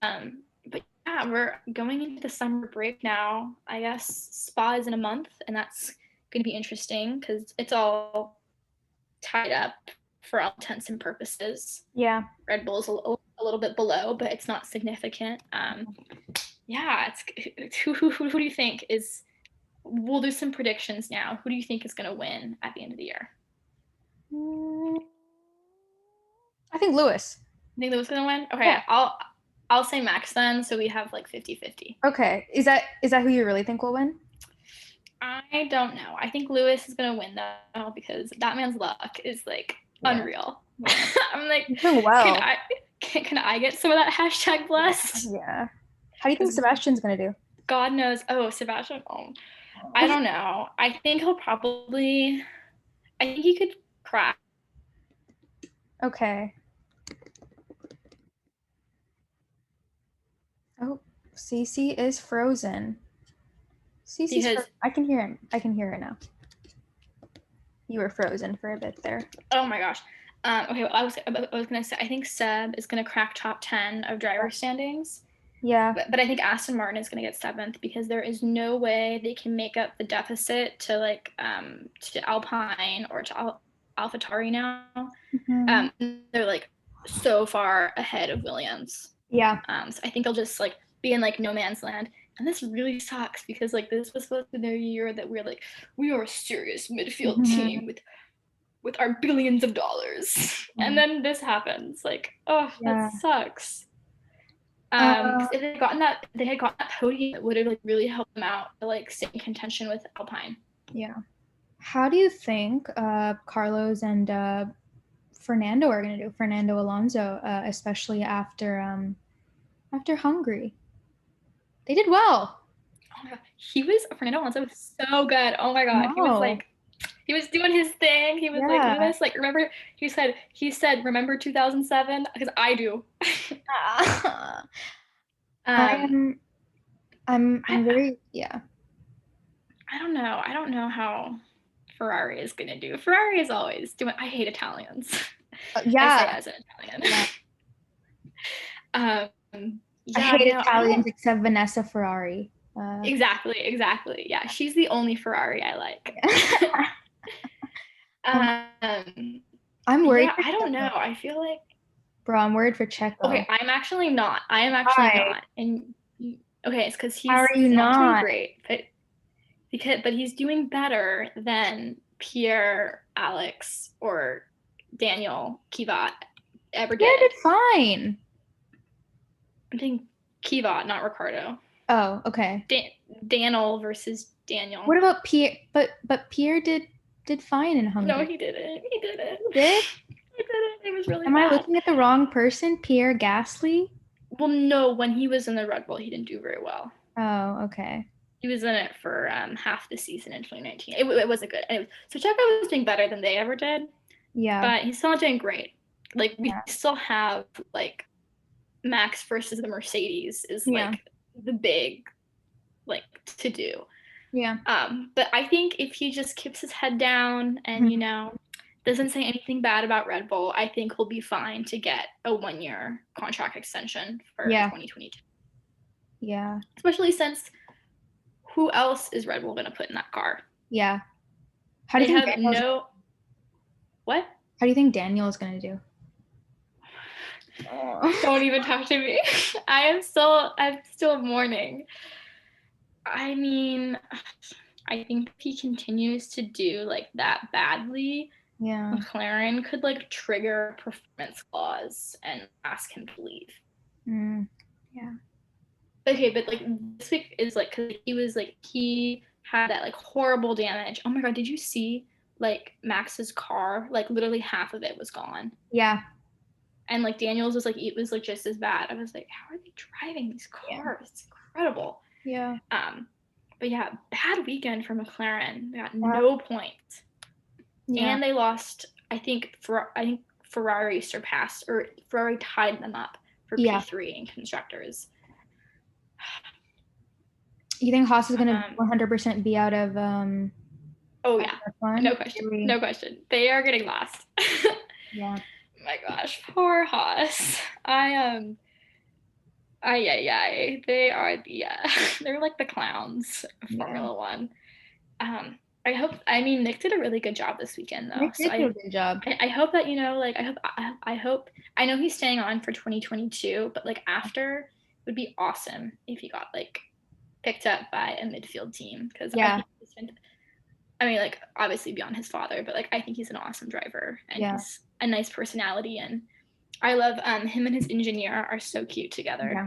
But yeah, we're going into the summer break now. I guess Spa is in a month, and that's going to be interesting because it's all tied up for all intents and purposes. Yeah. Red Bull's a little bit below, but it's not significant. Yeah, it's who do you think is? We'll do some predictions now. Who do you think is going to win at the end of the year? I think Lewis. You think Lewis is going to win? Okay, yeah. I'll say Max then, so we have like 50-50. Okay. Is that who you really think will win? I don't know. I think Lewis is going to win though because that man's luck is like unreal. Yeah. I'm like, well. Can I get some of that hashtag blessed? Yeah. How do you think Sebastian's going to do? God knows. Oh, Sebastian. Oh, I don't know. I think he could crack. Okay. Oh, Ceci is frozen. I can hear him. I can hear her now. You were frozen for a bit there. Oh my gosh. Okay, well, I was gonna say I think Seb is gonna crack top 10 of driver standings. Yeah. But I think Aston Martin is gonna get 7th because there is no way they can make up the deficit to like to Alpine or to AlphaTauri now. They're like so far ahead of Williams. Yeah. So I think they'll just like be in like no man's land. And this really sucks because like this was supposed to be the year that we're like, we are a serious midfield team with our billions of dollars. And then this happens. Like, oh, that sucks. If they had gotten that podium, it would have like really helped them out to like stay in contention with Alpine. Yeah. How do you think Carlos and Fernando are going to do? Fernando Alonso, especially after Hungary. They did well. Oh my god, Fernando Alonso was so good. Oh my god, he was doing his thing. He was like Lewis, like remember he said remember 2007 because I do. I'm very I don't know how Ferrari is gonna do. Ferrari is always doing. I hate Italians. I say as an Italian. I hate Italians except Vanessa Ferrari. Exactly. Yeah, she's the only Ferrari I like. I'm worried. I don't know. I feel like. Bro, I'm worried for Checo. Okay, I'm actually not. not. And okay, it's because he's. How are you not? Great, but he's doing better than Pierre, Alex, or Daniel Kvyat ever did. Pierre did fine. I think Kvyat, not Ricardo. Oh, okay. Daniel versus Daniel. What about Pierre? But Pierre did fine in Hungary. No, he didn't. He didn't. Did? He didn't. It was really Am I looking at the wrong person? Pierre Gasly? Well, no, when he was in the Red Bull, he didn't do very well. Oh, okay. He was in it for half the season in 2019. It wasn't good. So Checo was doing better than they ever did. Yeah. But he's still not doing great. Like, we Yeah. still have, like, Max versus the Mercedes is, like, the big, like, to do. Yeah. But I think if he just keeps his head down and, you know, doesn't say anything bad about Red Bull, I think he'll be fine to get a 1-year contract extension for 2022. Yeah. Especially since who else is Red Bull going to put in that car? Yeah. How do They you think have no... What? How do you think Daniel is going to do? Don't even talk to me. I'm still mourning. I mean, I think if he continues to do like that badly, McLaren could like trigger a performance clause and ask him to leave. Yeah. Okay, but like this week is like, cause he had that like horrible damage. Oh my god, did you see like Max's car? Like literally half of it was gone. Yeah. And like Daniel's was like, it was like just as bad. I was like, how are they driving these cars? It's incredible. Yeah. But yeah, bad weekend for McLaren. They got no points. Yeah. And they lost, I think Ferrari tied them up for P3 in constructors. You think Haas is going to 100% be out of oh yeah. No question. No question. They are getting lost. Yeah. Oh my gosh, poor Haas. They are they're like the clowns of Formula One. Nick did a really good job this weekend though. Nick did do a good job. I hope that, you know, like I know he's staying on for 2022, but like after, it would be awesome if he got like picked up by a midfield team, because I mean, like obviously beyond his father, but like I think he's an awesome driver and he's a nice personality, and I love him and his engineer are so cute together. Yeah.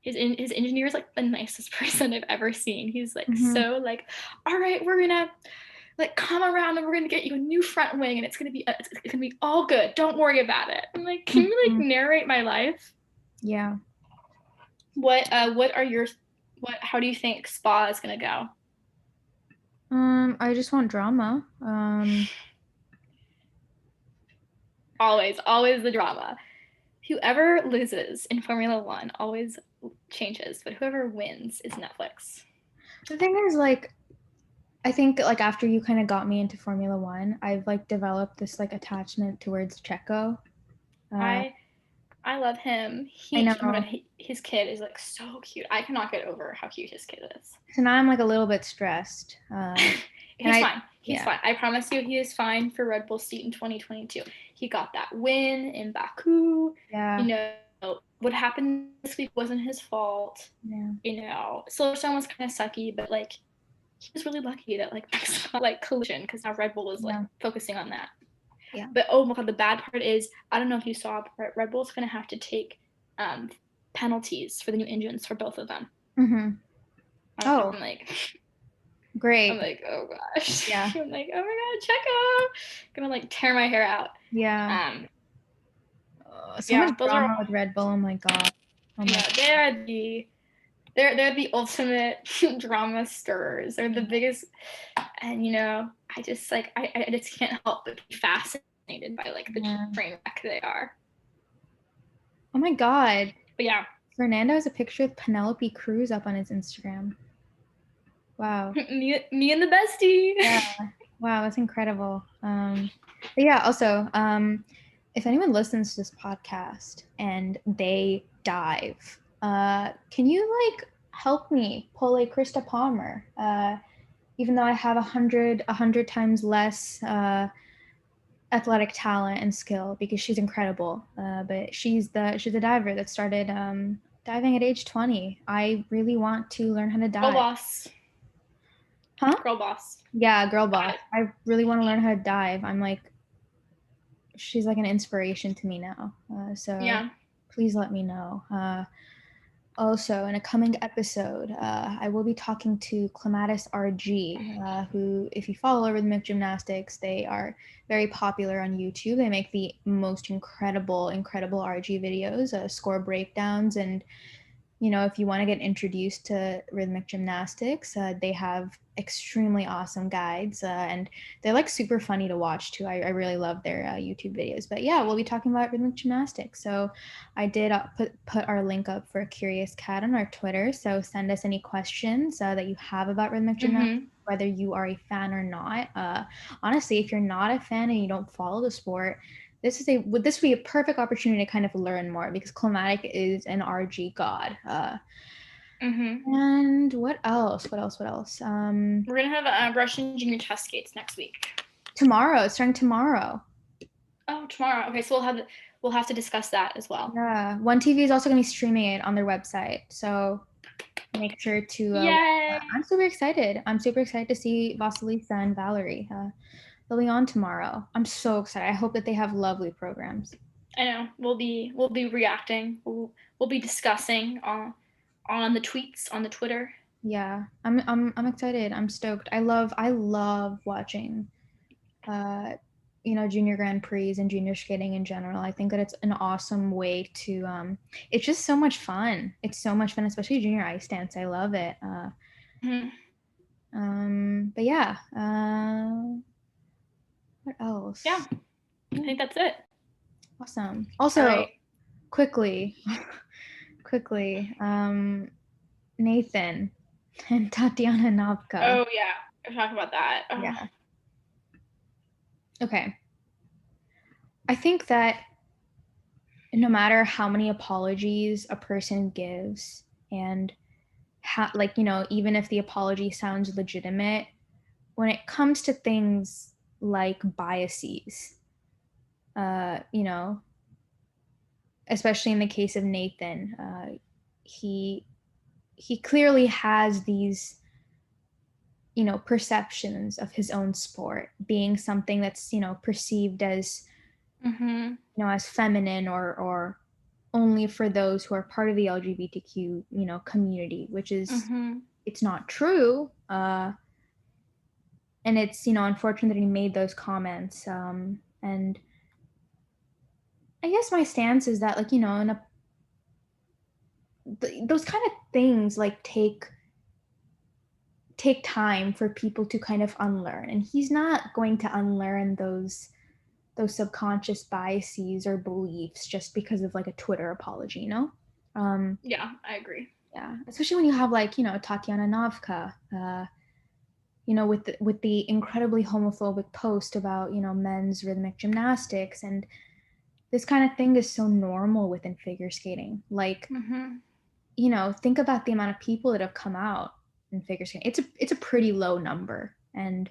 His engineer is like the nicest person I've ever seen. He's like so like, all right, we're gonna like come around and we're gonna get you a new front wing and it's gonna be all good. Don't worry about it. I'm like, can you like narrate my life? Yeah. How do you think Spa is gonna go? I just want drama. Always the drama. Whoever loses in Formula One always changes, but whoever wins is Netflix. The thing is, like, I think like after you kind of got me into Formula One, I've like developed this like attachment towards Checo. I love him. I know. His kid is like so cute. I cannot get over how cute his kid is. So now I'm like a little bit stressed. He's fine. He's fine. I promise you, he is fine for Red Bull seat in 2022. He got that win in Baku. Yeah. You know, what happened this week wasn't his fault. Yeah. You know, Silverstone was kind of sucky, but like he was really lucky that like got like collision, because now Red Bull was like focusing on that. Yeah. But oh my god, the bad part is, I don't know if you saw, but Red Bull's gonna have to take penalties for the new engines for both of them. Oh. I'm like, great. I'm like, oh gosh. Yeah. I'm like, oh my god, Checo. I'm gonna like tear my hair out. Yeah. So much drama with Red Bull. Oh my god. They're the ultimate drama stirrers. They're the biggest, and you know, I just can't help but be fascinated by like the train wreck they are. Oh my god. But yeah. Fernando has a picture with Penelope Cruz up on his Instagram. Wow. me and the bestie. Yeah. Wow, that's incredible. But yeah, also, if anyone listens to this podcast and they dive, can you like help me pull a Krista Palmer? Even though I have 100 times less athletic talent and skill, because she's incredible. But she's a diver that started diving at age 20. I really want to learn how to dive. Girl boss. Huh? Girl boss. Yeah, girl boss. I really want to learn how to dive. I'm like, she's like an inspiration to me now. So yeah, please let me know. Also, in a coming episode, I will be talking to Clematis RG, who, if you follow Rhythmic Gymnastics, they are very popular on YouTube. They make the most incredible RG videos, score breakdowns, and if you want to get introduced to rhythmic gymnastics, they have extremely awesome guides, and they're like super funny to watch too. I really love their YouTube videos. But yeah, we'll be talking about rhythmic gymnastics. So I did put our link up for Curious Cat on our Twitter. So send us any questions that you have about rhythmic gymnastics, whether you are a fan or not. Honestly, if you're not a fan and you don't follow the sport, would this be a perfect opportunity to kind of learn more, because Climatic is an RG god. And what else? We're gonna have Russian junior test skates next week. Tomorrow. It's starting tomorrow. Oh, tomorrow. Okay, so we'll have to discuss that as well. Yeah, One TV is also gonna be streaming it on their website, so make sure to. Yay! I'm super excited. I'm super excited to see Vasilisa and Valerie. They'll be on tomorrow. I'm so excited. I hope that they have lovely programs. I know. We'll be reacting. We'll be discussing on the tweets, on the Twitter. Yeah, I'm excited. I'm stoked. I love watching junior Grand Prix and junior skating in general. I think that it's an awesome way to it's just so much fun. It's so much fun, especially junior ice dance. I love it. But yeah, what else? Yeah, I think that's it. Awesome. Also, right. quickly, Nathan and Tatiana Navka. Oh yeah, I'll talk about that. Oh. Yeah. Okay. I think that no matter how many apologies a person gives, and even if the apology sounds legitimate, when it comes to things like biases, especially in the case of Nathan, he clearly has these perceptions of his own sport being something that's perceived as as feminine or only for those who are part of the LGBTQ community, which is it's not true, and it's unfortunate that he made those comments, and I guess my stance is that those kind of things take time for people to kind of unlearn, and he's not going to unlearn those subconscious biases or beliefs just because of a Twitter apology, Yeah, I agree. Yeah, especially when you have Tatiana Navka, with the incredibly homophobic post about men's rhythmic gymnastics, and this kind of thing is so normal within figure skating. Think about the amount of people that have come out in figure skating. It's a pretty low number, and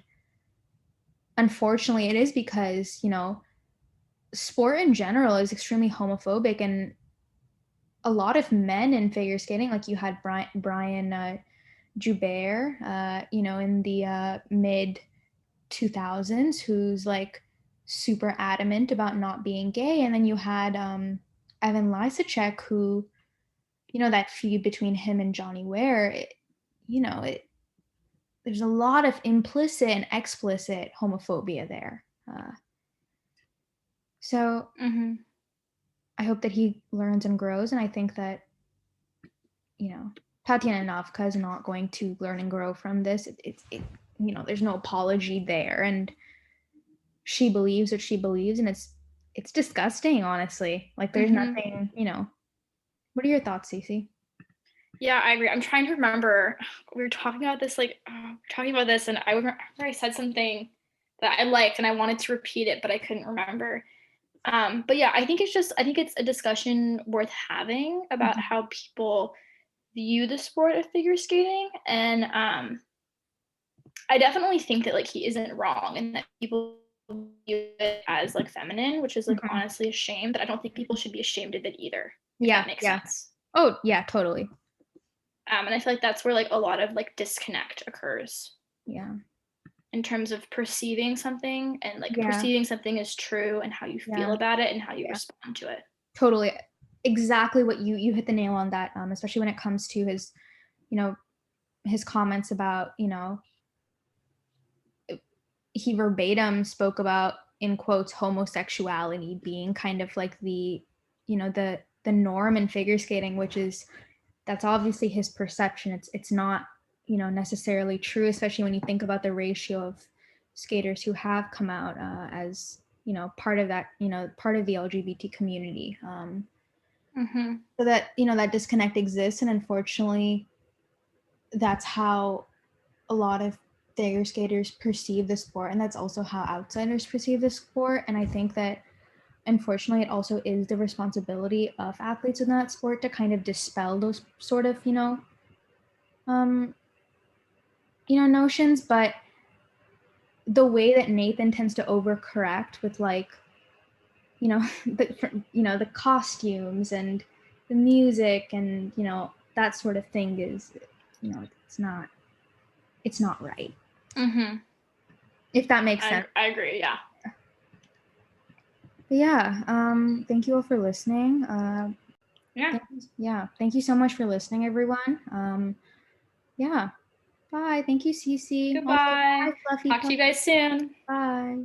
unfortunately it is because sport in general is extremely homophobic, and a lot of men in figure skating, like you had Brian Joubert, in the mid 2000s, who's super adamant about not being gay, and then you had Evan Lysacek, who that feud between him and Johnny Ware, there's a lot of implicit and explicit homophobia there. So I hope that he learns and grows, and I think that Tatiana Navka is not going to learn and grow from this. There's no apology there, and she believes what she believes, and it's disgusting, honestly. There's nothing. What are your thoughts, Ceci? Yeah, I agree. I'm trying to remember. We were talking about this, and I remember I said something that I liked, and I wanted to repeat it, but I couldn't remember. But yeah, I think it's a discussion worth having about how people view the sport of figure skating, and I definitely think that he isn't wrong, and that people view it as feminine, which is honestly a shame. But I don't think people should be ashamed of it either. Yeah, that makes sense. Oh yeah, totally. And I feel that's where a lot of disconnect occurs. Yeah. In terms of perceiving something, and perceiving something as true, and how you feel about it, and how you respond to it. Totally. exactly what you hit the nail on that, especially when it comes to his, you know, his comments about, he verbatim spoke about, in quotes, homosexuality being kind of like the norm in figure skating, which is, that's obviously his perception. It's not, necessarily true, especially when you think about the ratio of skaters who have come out as, part of that, part of the LGBT community. So that, that disconnect exists, and unfortunately, that's how a lot of figure skaters perceive the sport, and that's also how outsiders perceive the sport. And I think that unfortunately it also is the responsibility of athletes in that sport to kind of dispel those sort of um notions. But the way that Nathan tends to overcorrect with, like, the costumes and the music and that sort of thing is, it's not right, if that makes sense. I agree. Yeah. But yeah, thank you all for listening. Thank you so much for listening, everyone. Yeah, bye. Thank you, Cece. Also, Goodbye. bye, Fluffy. Talk to you guys soon. Bye.